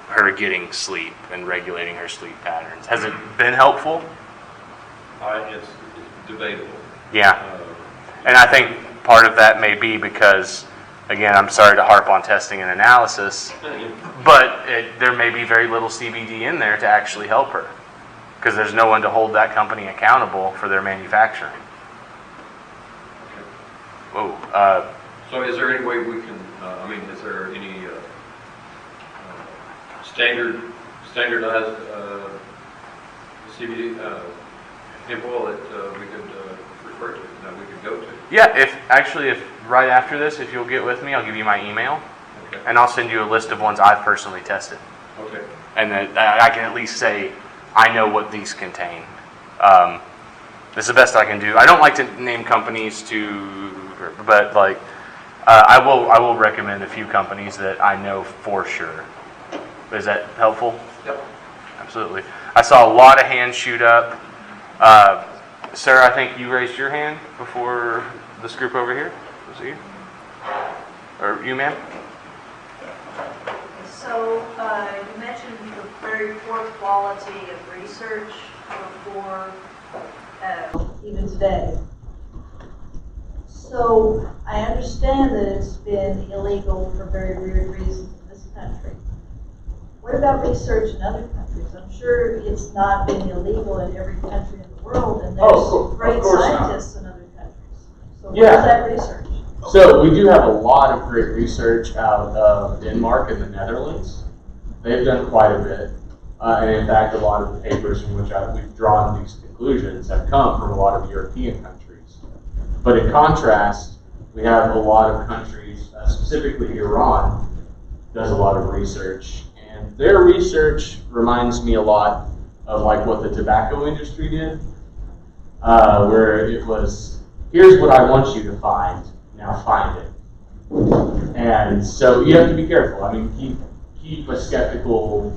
her getting sleep and regulating her sleep patterns. Has it been helpful? It's debatable. Yeah. And I think part of that may be because, again, I'm sorry to harp on testing and analysis, but there may be very little CBD in there to actually help her because there's no one to hold that company accountable for their manufacturing. Whoa. So is there any way we can, is there any standardized CBD hemp oil that we could refer to, that we could go to? Yeah, if right after this, if you'll get with me, I'll give you my email, Okay. and I'll send you a list of ones I've personally tested. Okay. And that I can at least say, I know what these contain. This is the best I can do. I don't like to name companies but like, I will recommend a few companies that I know for sure. Is that helpful? Yep. Absolutely. I saw a lot of hands shoot up. Sarah, I think you raised your hand before this group over here. Was it you? Or you, ma'am? So you mentioned the very poor quality of research before, even today. So I understand that it's been illegal for very weird reasons in this country. What about research in other countries? I'm sure it's not been illegal in every country in the world, and there's great scientists in other countries. So what is that research? So we do have a lot of great research out of Denmark and the Netherlands. They've done quite a bit. And in fact, a lot of the papers from which we've drawn these conclusions have come from a lot of European countries. But in contrast, we have a lot of countries, specifically Iran, does a lot of research. And their research reminds me a lot of like what the tobacco industry did, where it was, here's what I want you to find, now find it. And so you have to be careful. I mean, keep a skeptical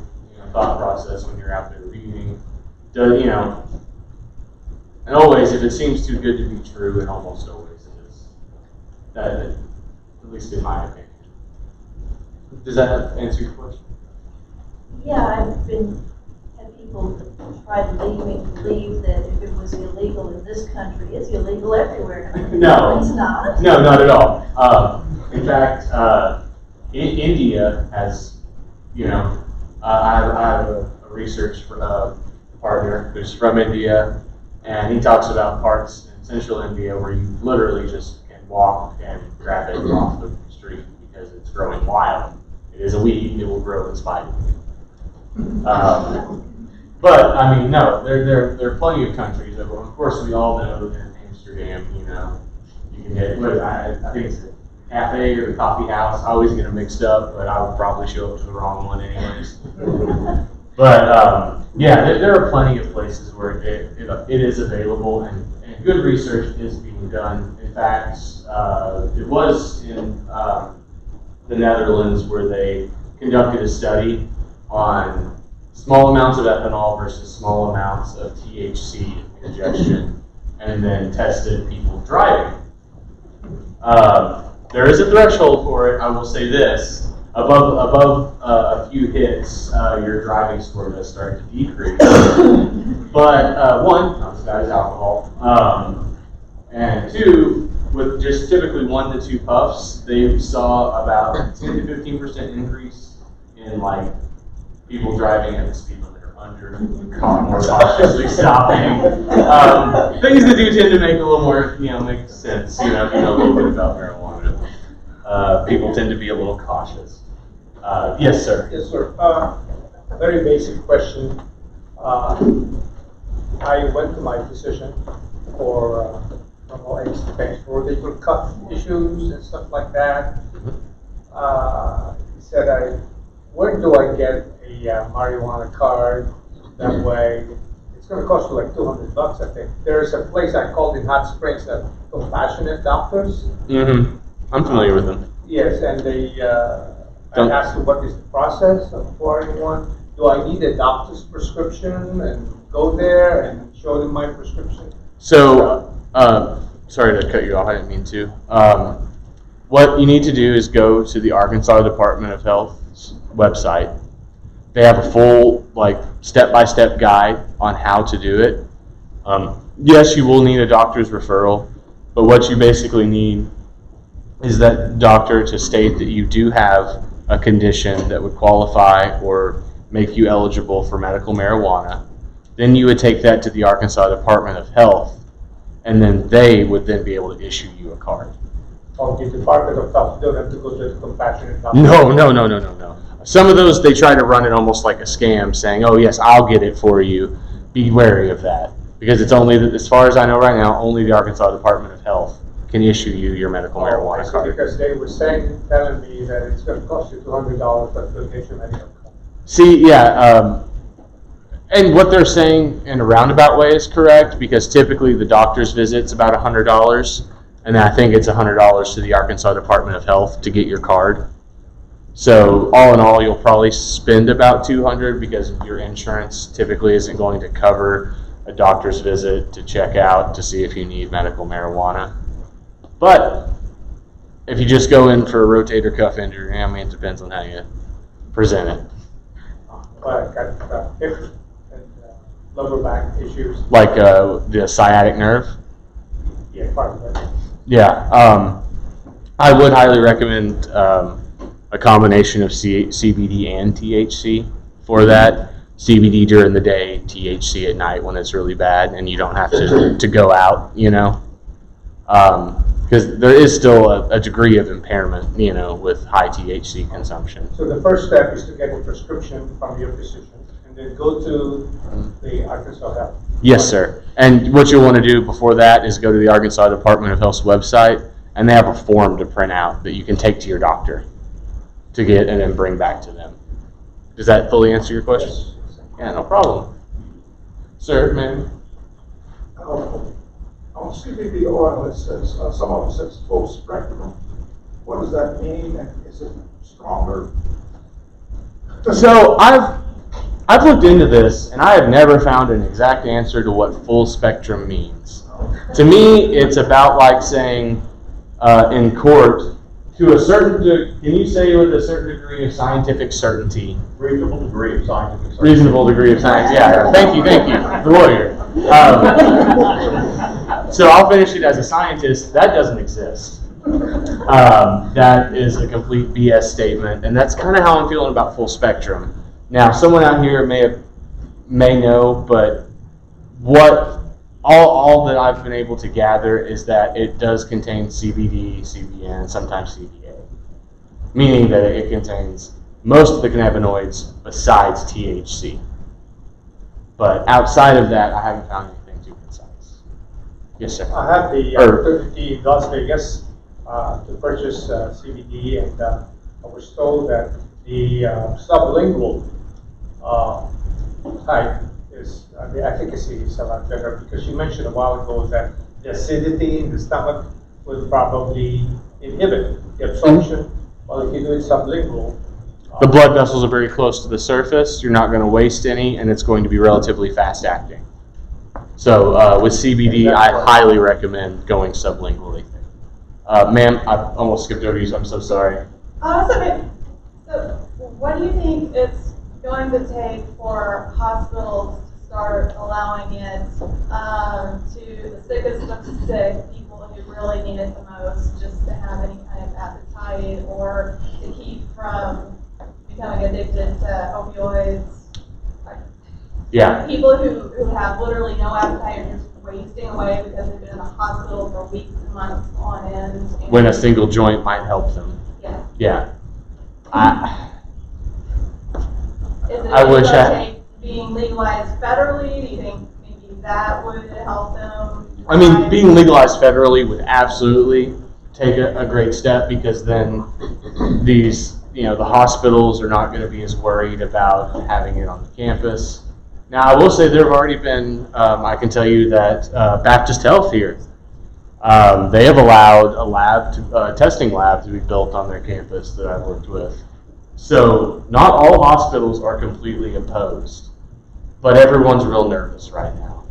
thought process when you're out there reading. And always, if it seems too good to be true, and almost always it is. At least in my opinion. Does that answer your question? Yeah, I've had people try to lead me to believe that if it was illegal in this country, it's illegal everywhere. No, it's not. No, not at all. In fact, India has, I have a research partner who's from India, and he talks about parts in central India where you literally just can walk and grab it off the street because it's growing wild. It is a weed; it will grow in spite of you. But I mean, no, there are plenty of countries. Of course, we all know that in Amsterdam, you can get. I think it's a cafe or a coffee house. I always get them mixed up, but I would probably show up to the wrong one anyways. But yeah, there are plenty of places where it is available, and good research is being done. In fact, it was in the Netherlands where they conducted a study on small amounts of ethanol versus small amounts of THC ingestion, and then tested people driving. There is a threshold for it. I will say this: above a few hits, your driving score does start to decrease. But one, that is alcohol, and two, with just typically 1 to 2 puffs, they saw about 10 to 15% increase in like people driving at the speed limit or under, more cautiously stopping. Things that do tend to make a little more, make sense. If you know a little bit about marijuana, people tend to be a little cautious. Yes, sir. Yes, sir. Very basic question. I went to my physician for normal age depends for they will cut issues and stuff like that. He said, where do I get a marijuana card? That way, it's going to cost you like $200, I think. There's a place I called in Hot Springs that Compassionate Doctors. Mm-hmm. I'm familiar with them. Yes, and I asked them what is the process of acquiring one. Do I need a doctor's prescription and go there and show them my prescription? So, sorry to cut you off, I didn't mean to. What you need to do is go to the Arkansas Department of Health's website. They have a full, step-by-step guide on how to do it. Yes, you will need a doctor's referral, but what you basically need is that doctor to state that you do have a condition that would qualify or make you eligible for medical marijuana. Then you would take that to the Arkansas Department of Health, and then they would then be able to issue you a card. Okay, Department of Health, you don't have to go to the Compassionate Doctor. No. Some of those, they try to run it almost like a scam, saying, oh yes, I'll get it for you. Be wary of that. Because it's only, as far as I know right now, only the Arkansas Department of Health can issue you your medical marijuana card. Because they were telling me that it's going to cost you $200, but they'll get your medical card. See, yeah, and what they're saying in a roundabout way is correct, because typically the doctor's visit's about $100, and I think it's $100 to the Arkansas Department of Health to get your card. So all in all, you'll probably spend about $200 because your insurance typically isn't going to cover a doctor's visit to check out to see if you need medical marijuana. But if you just go in for a rotator cuff injury, I mean, it depends on how you present it. But I got hip and lower back issues. Like the sciatic nerve? Yeah, part of it. Yeah. I would highly recommend a combination of CBD and THC for that. CBD during the day, THC at night when it's really bad and you don't have to go out, because there is still a degree of impairment, with high THC consumption. So the first step is to get a prescription from your physician and then go to the Arkansas Health. Yes, sir. And what you'll want to do before that is go to the Arkansas Department of Health's website, and they have a form to print out that you can take to your doctor to get and then bring back to them. Does that fully answer your question? Yes. Yeah, no problem. Sir, ma'am? On CBD oil, it says, some of it says full spectrum. What does that mean, and is it stronger? So I've looked into this, and I have never found an exact answer to what full spectrum means. To me, it's about like saying in court, to a certain can you say with a certain degree of scientific certainty? Reasonable degree of scientific certainty. Reasonable degree of science, yeah. Thank you, the lawyer. So I'll finish it as a scientist. That doesn't exist. That is a complete BS statement, and that's kind of how I'm feeling about full spectrum. Now, someone out here may know, but what all that I've been able to gather is that it does contain CBD, CBN, sometimes CBA, meaning that it contains most of the cannabinoids besides THC. But outside of that, I haven't found anything too concise. Yes, sir. I had the opportunity in Las Vegas to purchase CBD, and I was told that the sublingual type is, the efficacy is a lot better, because you mentioned a while ago that the acidity in the stomach would probably inhibit the absorption. Well, if you do it sublingual, The blood vessels are very close to the surface. You're not going to waste any, and it's going to be relatively fast acting. So with CBD, I highly recommend going sublingually. Ma'am, I almost skipped over you, so I'm so sorry. Okay. So what do you think it's going to take for hospitals to start allowing it to the sickest of the sick, people who really need it the most, just to have any kind of appetite or to keep from becoming addicted to opioids? Yeah. People who have literally no appetite are just wasting away because they've been in the hospital for weeks and months on end. When a single joint might help them. Yeah. Yeah. Is it I wish take being legalized federally? Do you think maybe that would help them I mean, being legalized federally would absolutely take a great step, because then these, the hospitals are not going to be as worried about having it on the campus. Now, I will say there have already been, I can tell you that Baptist Health here, they have allowed a testing lab to be built on their campus that I've worked with. So not all hospitals are completely opposed, but everyone's real nervous right now.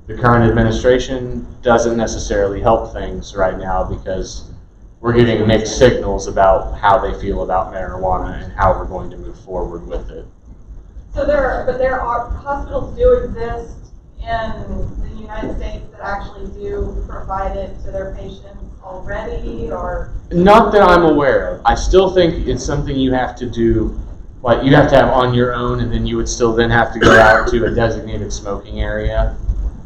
The current administration doesn't necessarily help things right now, because we're getting mixed signals about how they feel about marijuana and how we're going to move forward with it. So there are hospitals do exist in the United States that actually do provide it to their patients already, or? Not that I'm aware of. I still think it's something you have to do, like you have to have on your own, and then you would still then have to go out to a designated smoking area.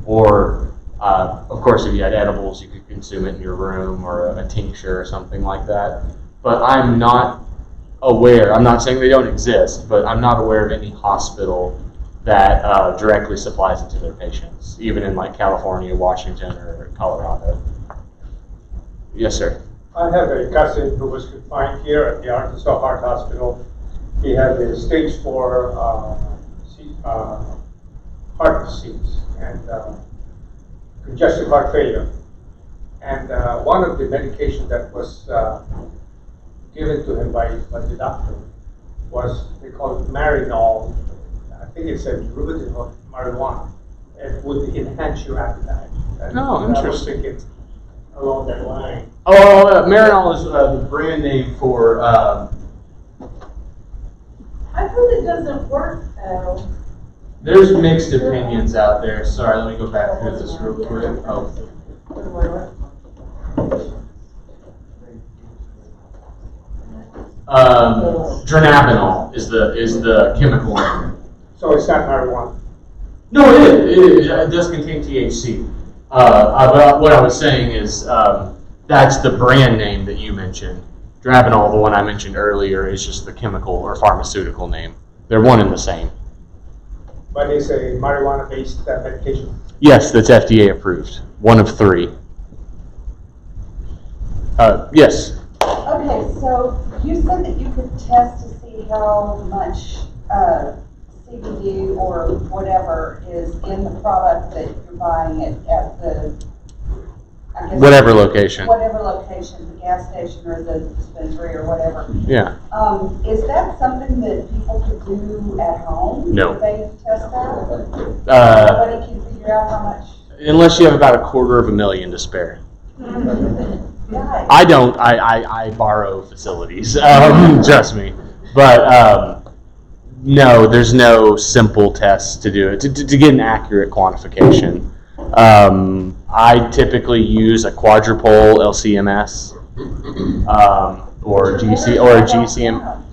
Or, of course, if you had edibles, you could consume it in your room, or a tincture or something like that. But I'm not aware, I'm not saying they don't exist, but I'm not aware of any hospital that directly supplies it to their patients, even in like California, Washington, or Colorado. Yes, sir. I have a cousin who was confined here at the Arkansas Heart Hospital. He had a stage 4 heart disease and congestive heart failure. And one of the medications that was given to him by the doctor was, they call it Marinol. I think it's a derivative of marijuana. It would enhance your appetite. And Oh, interesting. I was thinking along that line. Marinol is the brand name for. I heard it doesn't work though. There's mixed opinions out there. Sorry, let me go back through this real quick. Oh. Dronabinol is the chemical name. So it's not marijuana. No, it is. It does contain THC. But what I was saying is that's the brand name that you mentioned. Dronabinol, the one I mentioned earlier, is just the chemical or pharmaceutical name. They're one and the same. But it's a marijuana-based medication. Yes, that's FDA approved. One of 3. Yes. Okay, so you said that you could test to see how much CBD or whatever is in the product that you're buying at the, I guess, Whatever location. Whatever location, the gas station or the dispensary or whatever. Yeah. Is that something that people could do at home? No. If they test that? Nobody can figure out how much? Unless you have about $250,000 to spare. Yeah. I don't. I borrow facilities. Trust me. But no, there's no simple test to do it to get an accurate quantification. I typically use a quadrupole LCMS or GC or a GCM.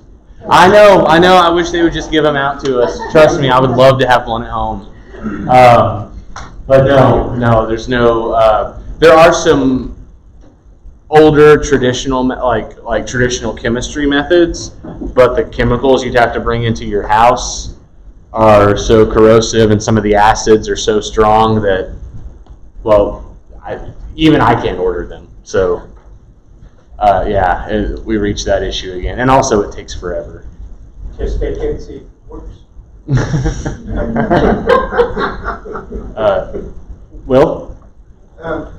I know. I wish they would just give them out to us. Trust me, I would love to have one at home. But no, there's no. There are some older traditional like traditional chemistry methods, but the chemicals you'd have to bring into your house are so corrosive, and some of the acids are so strong that, well, even I can't order them. So we reach that issue again, and also it takes forever. Just take it and see if it works. Will?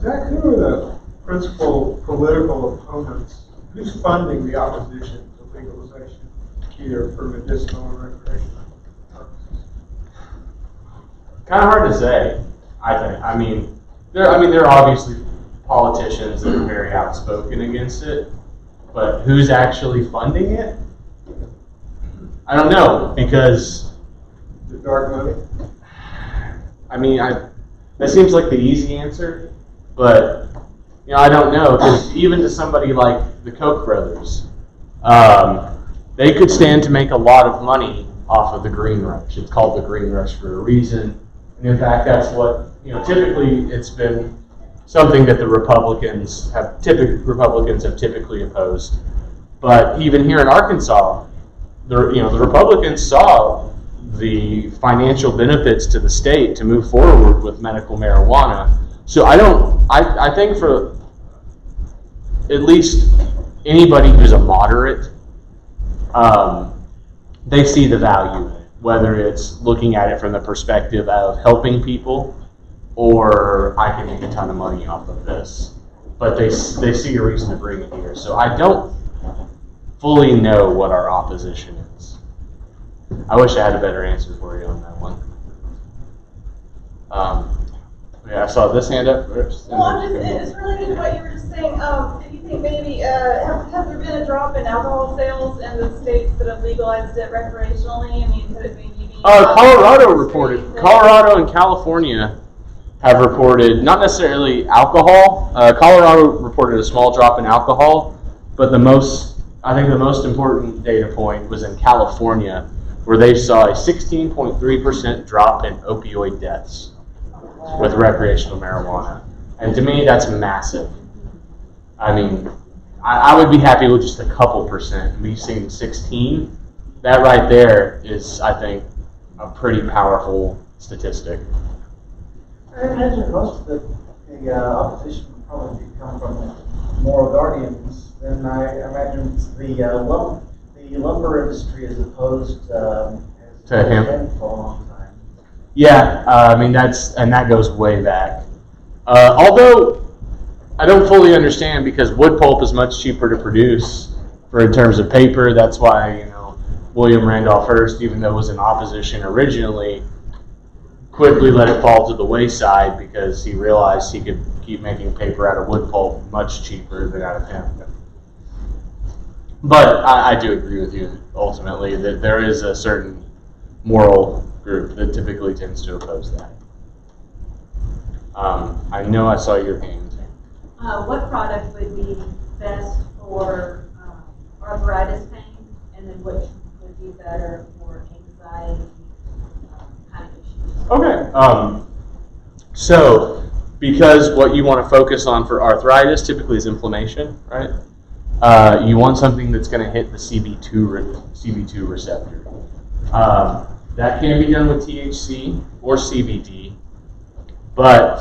Zach, who are the principal political opponents? Who's funding the opposition to legalization, either for medicinal or recreational purposes? Kind of hard to say, I think. I mean, there are obviously politicians that are very outspoken against it, but who's actually funding it? I don't know, because The dark money? I mean, that seems like the easy answer, but I don't know, because even to somebody like the Koch brothers, they could stand to make a lot of money off of the green rush. It's called the green rush for a reason, and in fact, that's what typically it's been something that the Republicans have typically opposed. But even here in Arkansas, the Republicans saw the financial benefits to the state to move forward with medical marijuana. So I think for at least anybody who's a moderate, they see the value in it, whether it's looking at it from the perspective of helping people or I can make a ton of money off of this. But they see a reason to bring it here. So I don't fully know what our opposition is. I wish I had a better answer for you on that one. Yeah, I saw this hand up first. Well, it's related to what you were just saying. Do you think maybe, has there been a drop in alcohol sales in the states that have legalized it recreationally? I mean, could it maybe be? Colorado and California have reported, not necessarily alcohol. Colorado reported a small drop in alcohol, but I think the most important data point was in California, where they saw a 16.3% drop in opioid deaths with recreational marijuana. And to me, that's massive. I mean, I would be happy with just a couple percent. Me seeing 16, that right there is, I think, a pretty powerful statistic. I imagine most of the opposition would probably come from moral guardians. Then I imagine it's the lumber industry as opposed to hemp for a long time. Yeah, I mean that goes way back. Although I don't fully understand because wood pulp is much cheaper to produce in terms of paper. That's why William Randolph Hearst, even though it was in opposition originally, quickly let it fall to the wayside because he realized he could keep making paper out of wood pulp much cheaper than out of hemp. But I do agree with you ultimately that there is a certain moral group that typically tends to oppose that. I know I saw your hand. What product would be best for arthritis pain, and then which would be better for anxiety kind of issues? Okay. So because what you want to focus on for arthritis typically is inflammation, right? You want something that's going to hit the CB2 receptor. That can be done with THC or CBD, but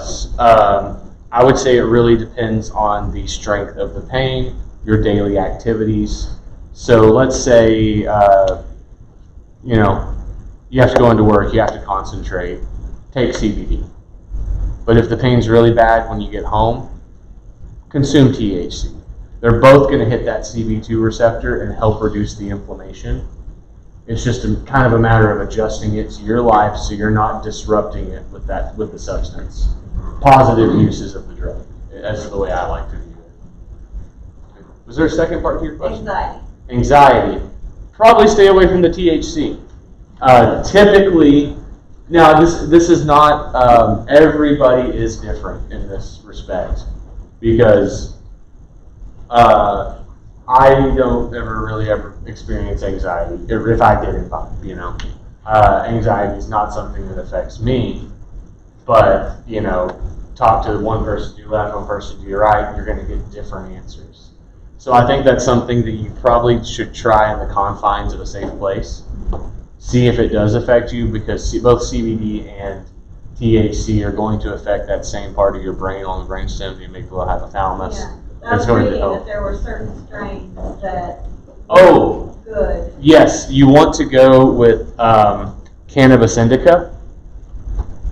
I would say it really depends on the strength of the pain, your daily activities. So let's say, you have to go into work, you have to concentrate, take CBD. But if the pain's really bad when you get home, consume THC. They're both going to hit that CB2 receptor and help reduce the inflammation. It's just kind of a matter of adjusting it to your life so you're not disrupting it with the substance. Positive uses of the drug. That's the way I like to view it. Was there a second part to your question? Anxiety. Probably stay away from the THC. Typically, now this is not, everybody is different in this respect because I don't ever experience anxiety. If I did, anxiety is not something that affects me. But talk to one person to your left, one person to your right, you're going to get different answers. So I think that's something that you probably should try in the confines of a safe place. See if it does affect you because both CBD and THC are going to affect that same part of your brain on the brainstem, the amygdala, hypothalamus. Yeah. I was reading that there were certain strains that were good. Yes, you want to go with cannabis indica.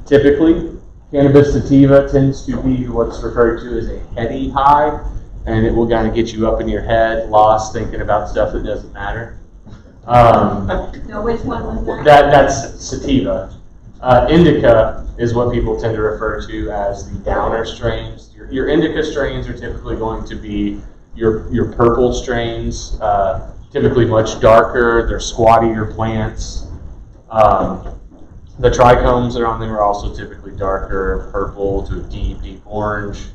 Typically, cannabis sativa tends to be what's referred to as a heady high, and it will kind of get you up in your head, lost, thinking about stuff that doesn't matter. Now, which one was that? That's sativa. Indica is what people tend to refer to as the downer strains. Your indica strains are typically going to be your purple strains, typically much darker. They're squattier plants. The trichomes that are on them are also typically darker, purple to a deep, deep orange.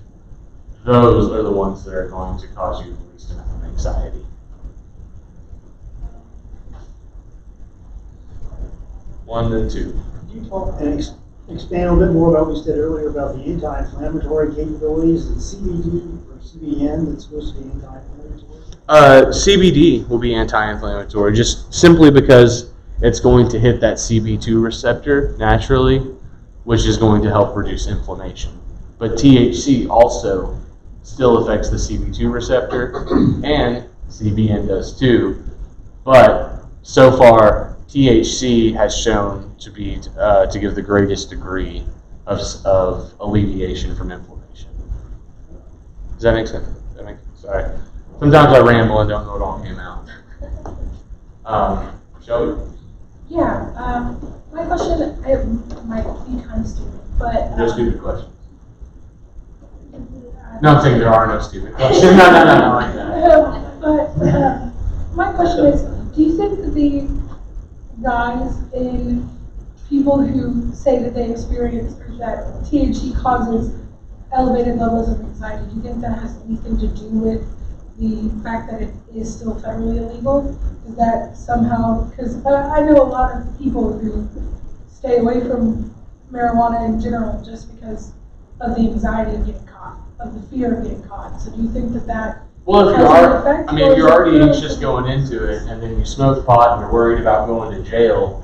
Those are the ones that are going to cause you the least amount of anxiety. One and two. Could you talk and expand a little bit more about what you said earlier about the anti-inflammatory capabilities and CBD or CBN that's supposed to be anti-inflammatory? CBD will be anti-inflammatory just simply because it's going to hit that CB2 receptor naturally, which is going to help reduce inflammation. But THC also still affects the CB2 receptor, and CBN does too. But so far, THC has shown to be to give the greatest degree of alleviation from inflammation. Does that make sense? Sorry. Sometimes I ramble and don't know what all came out. Shelby? Yeah, my question, it might be kind of stupid, but. No stupid questions. No, I'm saying there are no stupid questions. No, like that. But my question is, do you think that the rise in people who say that they experience or that THC causes elevated levels of anxiety, do you think that has anything to do with the fact that it is still federally illegal? Is that somehow, because I know a lot of people who stay away from marijuana in general just because of the anxiety of getting caught, of the fear of getting caught. So do you think that that well, if has you an are, effect? I mean, if you're already anxious going into it, and then you smoke pot and you're worried about going to jail,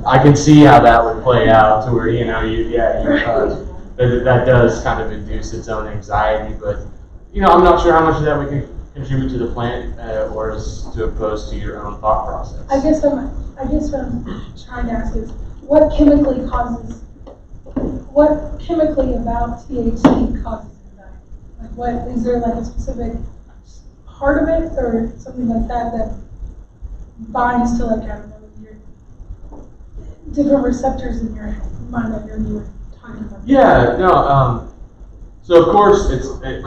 I can see how that would play out to where, that does kind of induce its own anxiety, but, I'm not sure how much of that we can contribute to the plant or as to opposed to your own thought process. I guess what I'm trying to ask is, what chemically about THC causes anxiety? Like, what, is there like a specific part of it or something like that binds to, like, I don't know, your different receptors in your mind that you were talking about? Yeah, no, so of course it's okay,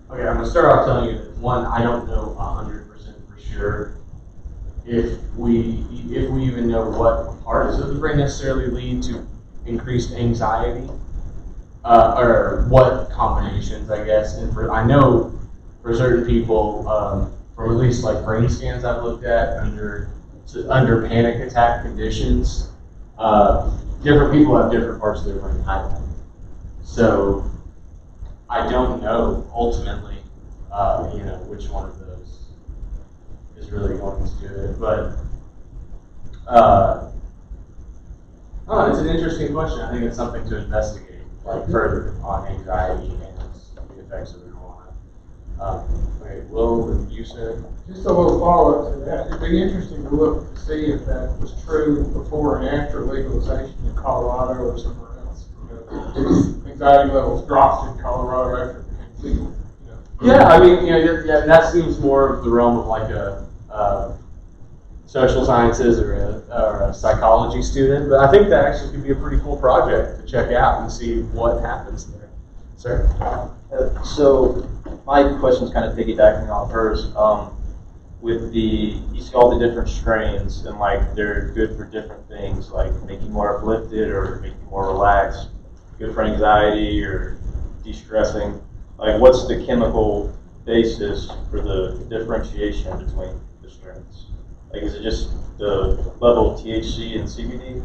I'm gonna start off telling you that one, I don't know 100% for sure if we even know what parts of the brain necessarily lead to increased anxiety, or what combinations, I guess. And I know for certain people, from at least like brain scans I've looked at under panic attack conditions, different people have different parts of their brain highlighted. So I don't know ultimately, which one of those is really going to do it, but it's an interesting question. I think it's something to investigate further on anxiety and the effects of marijuana. Okay, Will, you said? Just a little follow-up to that. It'd be interesting to look to see if that was true before and after legalization in Colorado or somewhere else. Anxiety levels dropped in Colorado after it became legal. Yeah, I mean, that seems more of the realm of like a social sciences or a psychology student, but I think that actually could be a pretty cool project to check out and see what happens there. Sir? So my question is kind of piggybacking off hers. With you see all the different strains and they're good for different things, like make you more uplifted or make you more relaxed, good for anxiety or de-stressing. What's the chemical basis for the differentiation between the strains? Is it just the level of THC and CBD?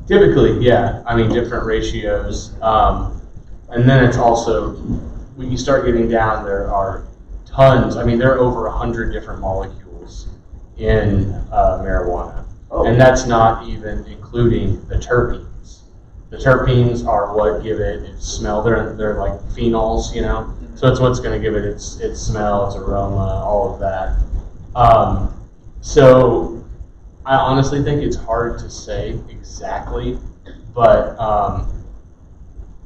Typically, yeah. I mean, different ratios. And then it's also, when you start getting down, there are tons. I mean, there are over 100 different molecules in marijuana. Oh. And that's not even including the terpenes. The terpenes are what give it its smell. They're like phenols, So it's what's going to give it its smell, its aroma, all of that. So I honestly think it's hard to say exactly, but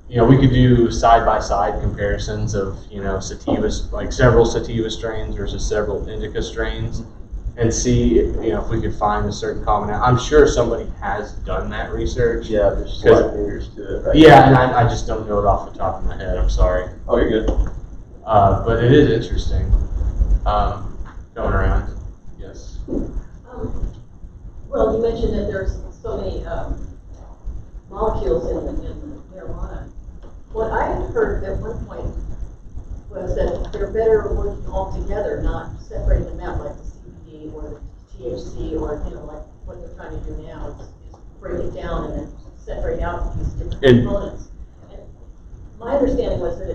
we could do side-by-side comparisons of sativas, like several sativa strains versus several indica strains, and see if we could find a certain commonality. I'm sure somebody has done that research. Yeah, there's slight fingers to it. Right? Yeah, and I just don't know it off the top of my head. I'm sorry. Oh, you're good. But it is interesting going around. Yes. Well, you mentioned that there's so many molecules in the marijuana. What I had heard at one point was that they're better working all together, not separating them out like the CBD or the THC or like what they're trying to do now is break it down and then separate out these different components. And my understanding was that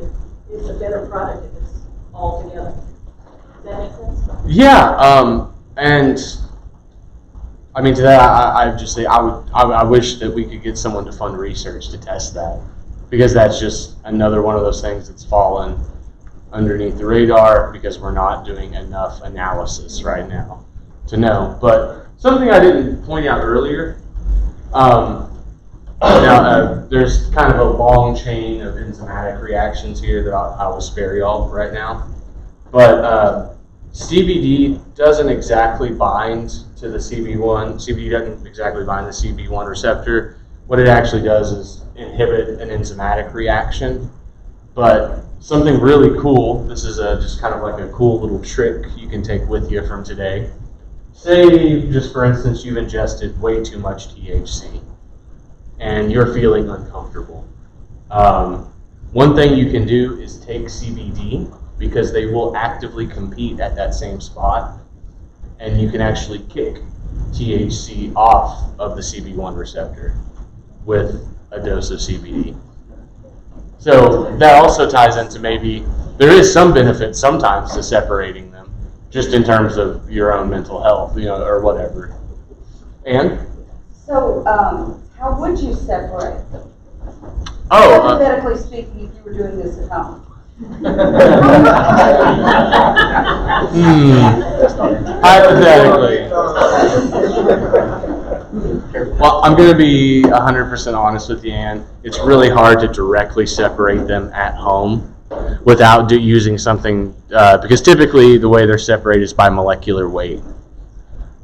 it's a better product if it's all together. Does that make sense? Yeah, and I mean, to that, I just say I wish that we could get someone to fund research to test that, because that's just another one of those things that's fallen underneath the radar because we're not doing enough analysis right now to know. But something I didn't point out earlier, there's kind of a long chain of enzymatic reactions here that I will spare y'all right now. But CBD doesn't exactly bind to the CB1. CBD doesn't exactly bind the CB1 receptor. What it actually does is inhibit an enzymatic reaction. But something really cool, this is just kind of like a cool little trick you can take with you from today. Say, just for instance, you've ingested way too much THC and you're feeling uncomfortable. One thing you can do is take CBD, because they will actively compete at that same spot, and you can actually kick THC off of the CB1 receptor with a dose of CBD. So that also ties into maybe there is some benefit sometimes to separating them, just in terms of your own mental health, or whatever. And? So, how would you separate them? Oh, hypothetically speaking, if you were doing this at home. Hypothetically. Well, I'm going to be 100% honest with you, Ann. It's really hard to directly separate them at home without using something, because typically the way they're separated is by molecular weight.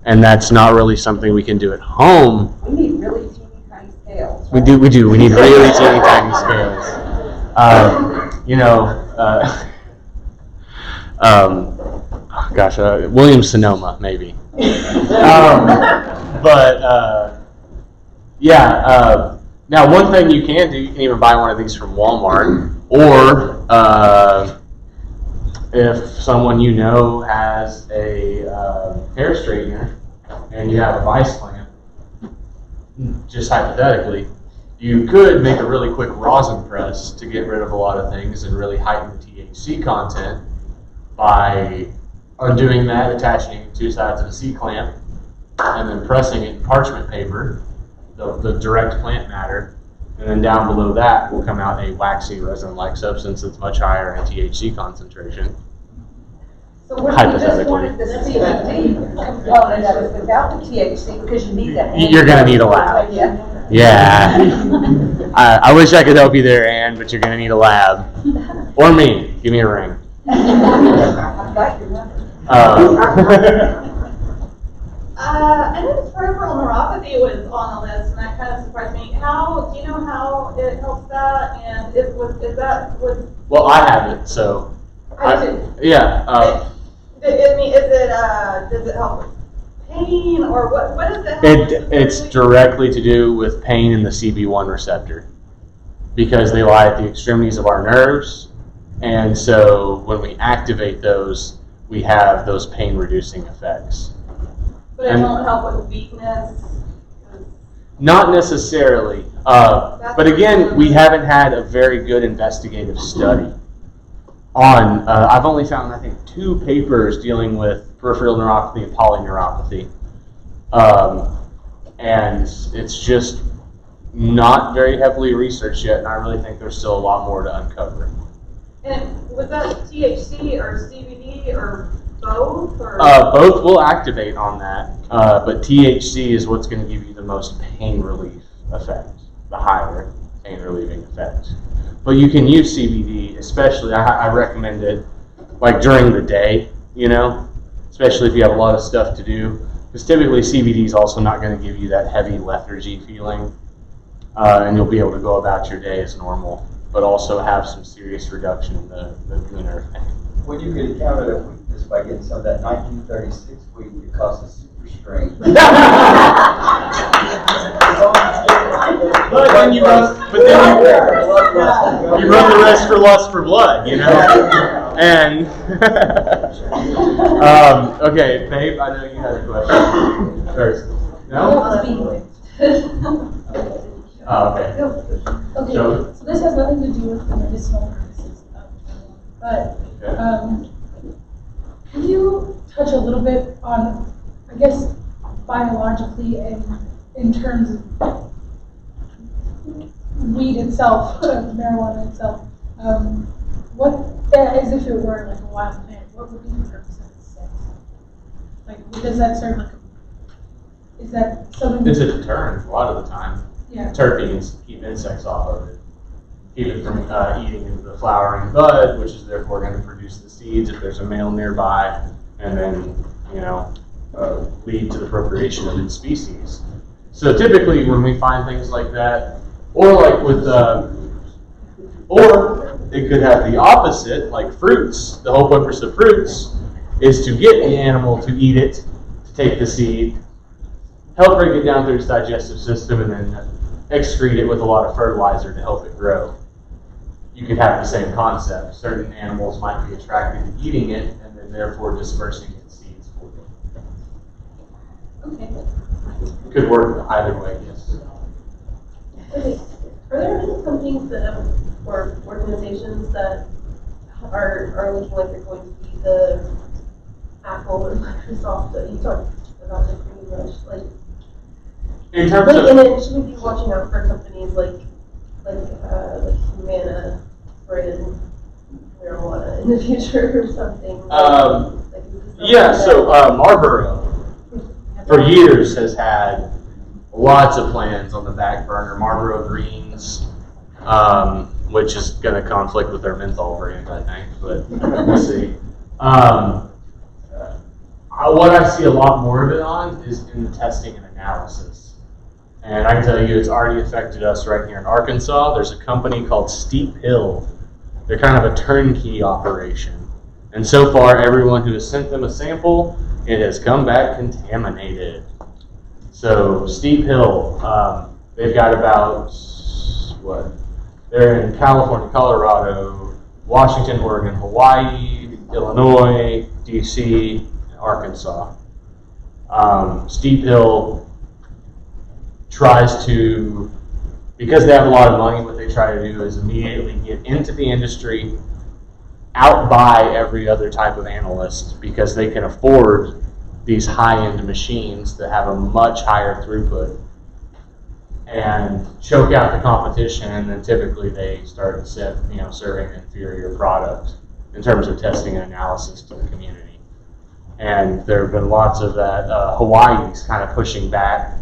And that's not really something we can do at home. We need really teeny tiny scales. Right? We do. We need really teeny tiny scales. Williams Sonoma, maybe. Now one thing you can do, you can even buy one of these from Walmart, or if someone you know has a hair straightener and you have a vice clamp, just hypothetically, you could make a really quick rosin press to get rid of a lot of things and really heighten the THC content by undoing that, attaching it to two sides of the C-clamp, and then pressing it in parchment paper, the direct plant matter, and then down below that will come out a waxy resin-like substance that's much higher in THC concentration. So what if you just wanted the CBD component of it without the THC, because you need that? You're going to need a lab. Yeah. I wish I could help you there, Ann, but you're going to need a lab. Or me. Give me a ring. I know peripheral neuropathy was on the list, and that kind of surprised me. Do you know how it helps that? And is that? Well, I have it, so. Yeah. Does it help with pain, or what does it help with? It's directly to do with pain in the CB1 receptor, because they lie at the extremities of our nerves, and so when we activate those, we have those pain-reducing effects. But it won't help with weakness? Not necessarily. But again, we haven't had a very good investigative study on, I've only found, I think, 2 papers dealing with peripheral neuropathy and polyneuropathy. And it's just not very heavily researched yet, and I really think there's still a lot more to uncover. And was that THC or CBD or both? Or? Both will activate on that, but THC is what's going to give you the most pain relief effect, the higher pain relieving effect. But you can use CBD, especially, I recommend it like during the day, especially if you have a lot of stuff to do, because typically CBD is also not going to give you that heavy lethargy feeling, and you'll be able to go about your day as normal, but also have some serious reduction in the nerve pain. Well, you could counter that weakness by getting some of that 1936 weed that costs a super strain. But then you run the rest for lust for blood, And okay, babe, I know you had a question first. No? Okay. Okay, so this has nothing to do with the medicinal purposes of marijuana, but can you touch a little bit on, I guess, biologically and in terms of weed itself, marijuana itself, what, as if it were like a wild plant, what would be the purpose of its sex? Like, does that serve like a, is that something? It's a deterrent a lot of the time. Yeah. Terpenes keep insects off of it. Keep it from eating into the flowering bud, which is therefore going to produce the seeds if there's a male nearby, and then, you know, lead to the procreation of its species. So typically when we find things like that, or like with, or it could have the opposite, like fruits. The whole purpose of fruits is to get the animal to eat it, to take the seed, help break it down through its digestive system, and then excrete it with a lot of fertilizer to help it grow. You could have the same concept. Certain animals might be attracted to eating it, and then therefore dispersing its seeds for them. Okay. Could work either way, yes. Okay. Are there any companies that or organizations that are looking like they're going to be the Apple or Microsoft that you talked about the green rush? Like, in terms like, of, and then should we be watching out for companies like Humana brand marijuana in the future or something? Yeah, so Marlboro for years has had lots of plans on the back burner. Marlboro Greens, which is going to conflict with their menthol brand, I think, but we'll see. What I see a lot more of it on is in the testing and analysis. And I can tell you it's already affected us right here in Arkansas. There's a company called Steep Hill. They're kind of a turnkey operation. And so far, everyone who has sent them a sample, it has come back contaminated. So Steep Hill, they've got about, they're in California, Colorado, Washington, Oregon, Hawaii, Illinois, DC, and Arkansas. Steep Hill tries to, because they have a lot of money, what they try to do is immediately get into the industry, outbuy every other type of analyst, because they can afford these high-end machines that have a much higher throughput, and choke out the competition, and then typically they start serving an inferior product in terms of testing and analysis to the community. And there have been lots of that. Hawaii's kind of pushing back.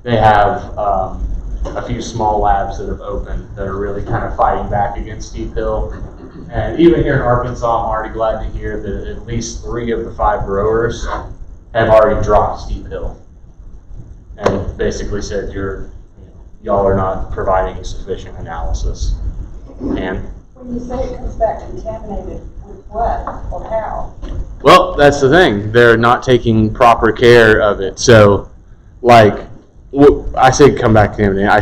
They have a few small labs that have opened that are really kind of fighting back against Steep Hill. And even here in Arkansas, I'm already glad to hear that at least 3 of the 5 growers have already dropped Steep Hill and basically said y'all are not providing sufficient analysis. And when you say it comes back contaminated, with what or how? well, that's the thing. They're not taking proper care of it. So, like, I say come back contaminated. I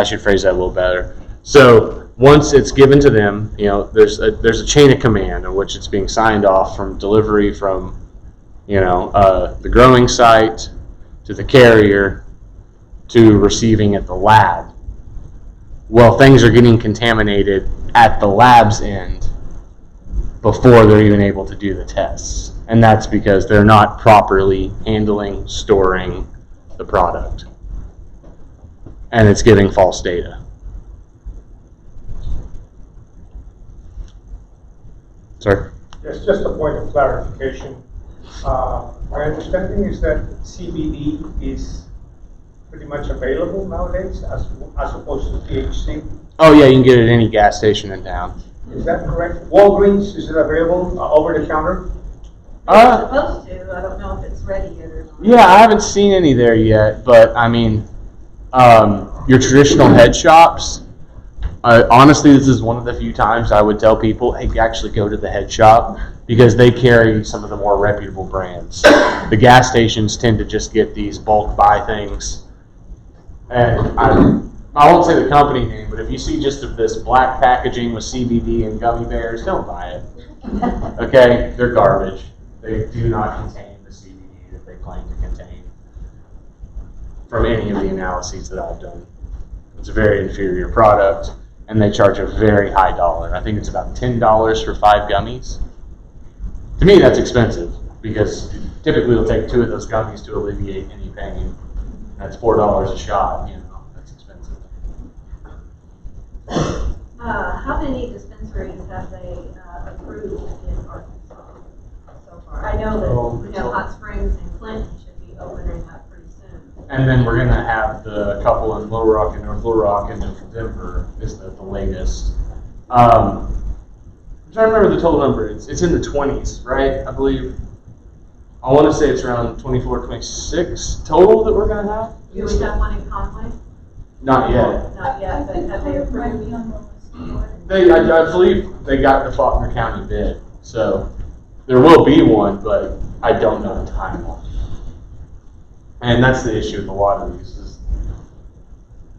should phrase that a little better. So once it's given to them, there's a chain of command in which it's being signed off from delivery from, the growing site to the carrier to receiving at the lab. Well, things are getting contaminated at the lab's end before they're even able to do the tests. And that's because they're not properly handling, storing the product. And it's giving false data. Sorry? Yes, just a point of clarification. My understanding is that CBD is pretty much available nowadays as opposed to THC. Oh yeah, you can get it at any gas station in town. Is that correct? Walgreens, is it available over the counter? It's supposed to. I don't know if it's ready yet or not. Yeah, I haven't seen any there yet, but I mean, your traditional head shops, honestly, this is one of the few times I would tell people, hey, actually go to the head shop because they carry some of the more reputable brands. The gas stations tend to just get these bulk buy things. And I won't say the company name, but if you see just this black packaging with CBD and gummy bears, don't buy it. Okay? They're garbage. They do not contain the CBD that they claim to contain from any of the analyses that I've done. It's a very inferior product, and they charge a very high dollar. I think it's about $10 for 5 gummies. To me, that's expensive because typically we'll take 2 of those gummies to alleviate any pain. That's $4 a shot, that's expensive. How many dispensaries have they approved in Arkansas so far? I know that, Hot Springs and Clinton should be opening up pretty soon. And then we're gonna have the couple in Little Rock and North Little Rock, and then Denver is the latest. I'm trying to remember the total number. It's in the 20s, right? I believe. I want to say it's around 24, 26 total that we're gonna have. Do we have one in Conway? Not yet. Not yet, but have they approved? I believe they got the Faulkner County bid, so there will be one, but I don't know the timeline. And that's the issue with a lot of these is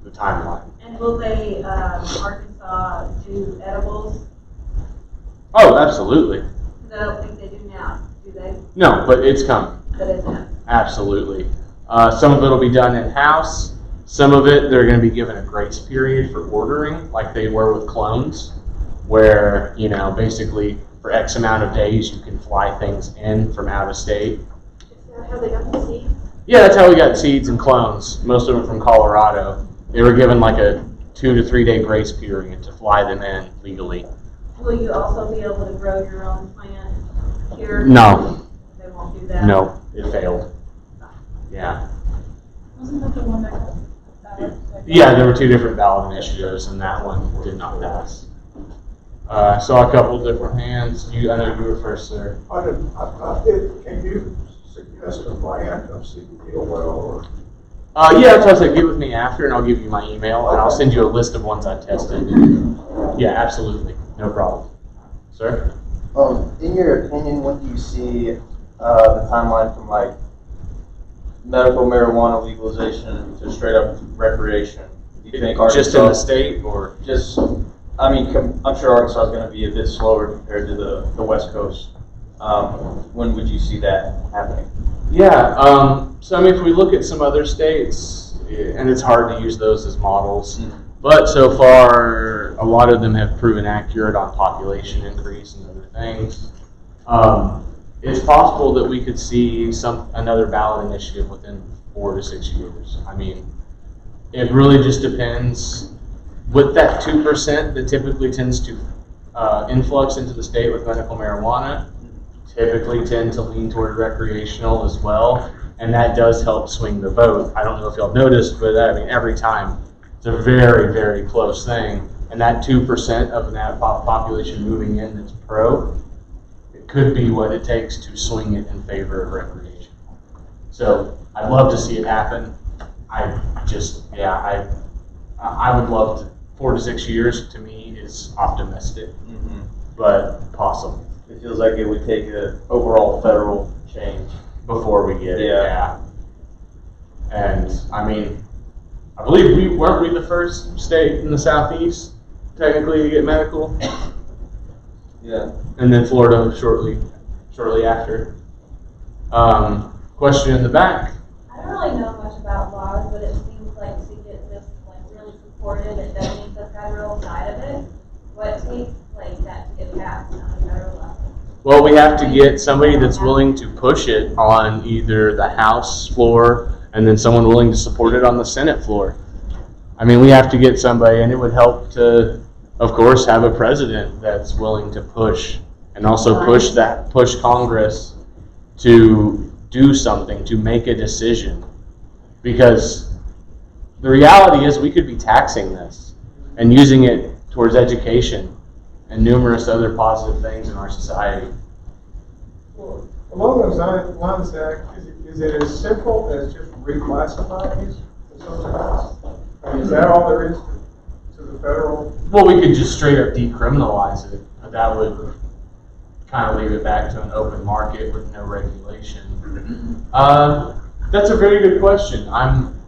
the timeline. And will they, Arkansas, do edibles? Oh, absolutely. Because I don't think they do now, do they? No, but it's coming. But it's not. Absolutely. Some of it will be done in-house. Some of it, they're going to be given a grace period for ordering, like they were with clones, where, basically for X amount of days you can fly things in from out of state. Is that how they got the seeds? Yeah, that's how we got seeds and clones, most of them from Colorado. They were given like a 2 to 3 day grace period to fly them in legally. Will you also be able to grow your own plant here? No. They won't do that? No, it failed. Yeah. Wasn't that the one that got? Yeah, there were 2 different ballot initiatives, and that one did not pass. I saw a couple different hands. I know you were first, sir. Can you suggest a brand of CBD oil? Yeah, that's what I said. Get with me after, and I'll give you my email, and I'll send you a list of ones I tested. Yeah, absolutely. No problem. Sir? In your opinion, when do you see the timeline from like medical marijuana legalization to straight up recreation? Do you think Arkansas, just in the state, or just? I mean, I'm sure Arkansas is going to be a bit slower compared to the West Coast. When would you see that happening? Yeah. So I mean, if we look at some other states, and it's hard to use those as models, but so far a lot of them have proven accurate on population increase and other things. It's possible that we could see another ballot initiative within 4 to 6 years. I mean, it really just depends. With that 2% that typically tends to influx into the state with medical marijuana, typically tend to lean toward recreational as well, and that does help swing the vote. I don't know if y'all noticed, but I mean, every time it's a very, very close thing, and that 2% of that population moving in that's pro, it could be what it takes to swing it in favor of recreation. So I'd love to see it happen. I would love to. 4 to 6 years to me is optimistic, but possible. It feels like it would take an overall federal change before we get it. Yeah. And I mean, I believe weren't we the first state in the Southeast technically to get medical? Yeah. And then Florida shortly after. Question in the back. I don't really know much about laws, but it seems like to get this really supported, it does need the federal side of it. What takes that to get passed on the federal level? Well, we have to get somebody that's willing to push it on either the House floor and then someone willing to support it on the Senate floor. I mean, we have to get somebody, and it would help to, of course, have a president that's willing to push and also push Congress to do something, to make a decision. Because the reality is we could be taxing this and using it towards education and numerous other positive things in our society. Well, along those lines, Zach, is it as simple as just reclassifying it as something else? I mean, is that all there is to the federal? Well, we could just straight up decriminalize it, but that would kind of leave it back to an open market with no regulation. That's a very good question. I'm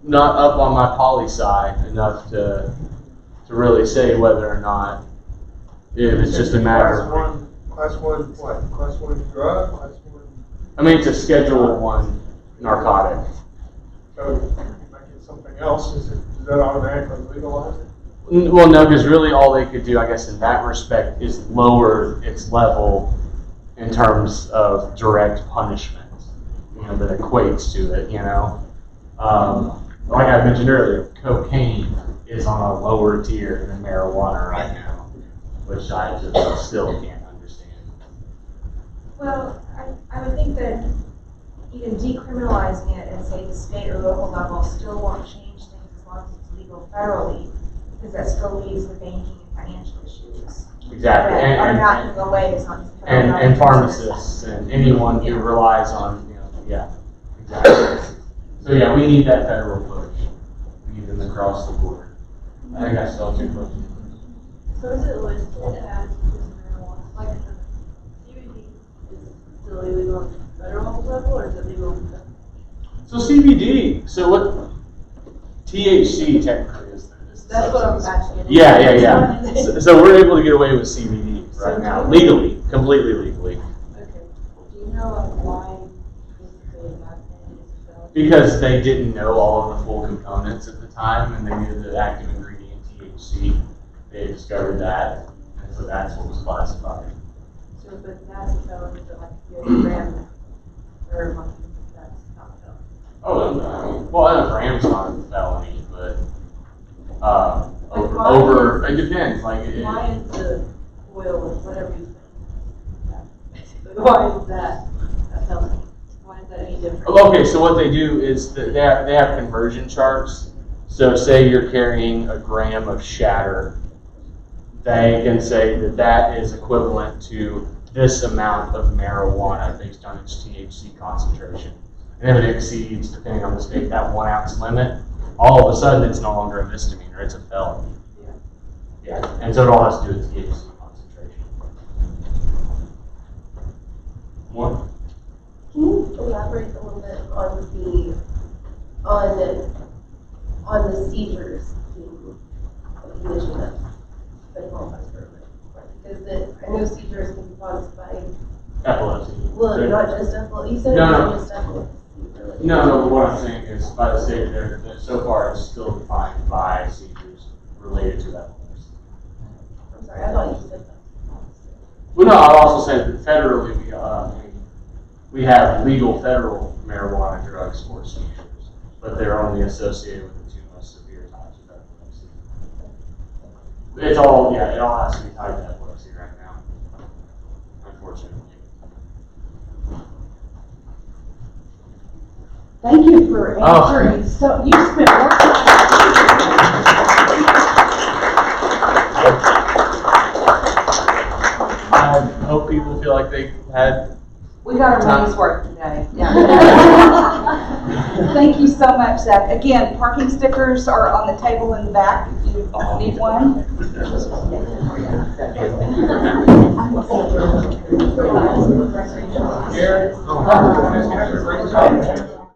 not up on my poli sci enough to really say whether or not if it's just a matter of Class one what? Class 1 drug? Class 1? I mean, it's a Schedule 1 narcotic. So you might get something else. Does that automatically legalize it? Well, no, because really all they could do, I guess, in that respect, is lower its level in terms of direct punishment, that equates to it, Like I mentioned earlier, cocaine is on a lower tier than marijuana right now, which I just still can't understand. Well, I would think that even decriminalizing it at, say, the state or local level still won't change things as long as it's legal federally, because that still leaves the banking and financial issues. Exactly. That are not going to go away as long as and pharmacists and anyone who relies on, yeah, exactly. So yeah, we need that federal push. We need them across the board. I think I still have 2 questions. So is it listed as just marijuana? Like CBD is still illegal on the federal level, or is it legal on the So CBD, so what THC technically is the That's what I'm substance. asking. Yeah. So we're able to get away with CBD right now, legally, completely legally. Okay. Do you know why this is not Because they didn't know all of the full components at the time, and they knew the active ingredient THC. They discovered that, and so that's what was classified. So, but that's a felony, but like if you have a gram or monkey, that's not a felony. Oh, I mean, well, a gram's not a felony, but over it depends. Like, why is the oil or whatever you say? Why is that a felony? Why is that any different? Okay, so what they do is that they have conversion charts. So say you're carrying a gram of shatter, they can say that that is equivalent to this amount of marijuana based on its THC concentration. And if it exceeds, depending on the state, that 1 ounce limit, all of a sudden it's no longer a misdemeanor, it's a felony. Yeah, and so it all has to do with THC concentration. More? Can you elaborate a little bit on the seizures condition that's been qualified for? Because I know seizures can be caused by Epilepsy. well, not just epilepsy. You said No. not just epilepsy. No, but what I'm saying is, by the state, so far it's still defined by seizures related to epilepsy. I'm sorry, I thought you said that. Well, no, I'll also say that federally, we have legal federal marijuana drugs for seizures, but they're only associated with the 2 most severe types of epilepsy. It all has to be tied to epilepsy right now, unfortunately. Thank you for answering. So you spent more I hope people feel like they had. We got our money's worth today. Yeah. Thank you so much, Zach. Again, parking stickers are on the table in the back if you need one. Gary?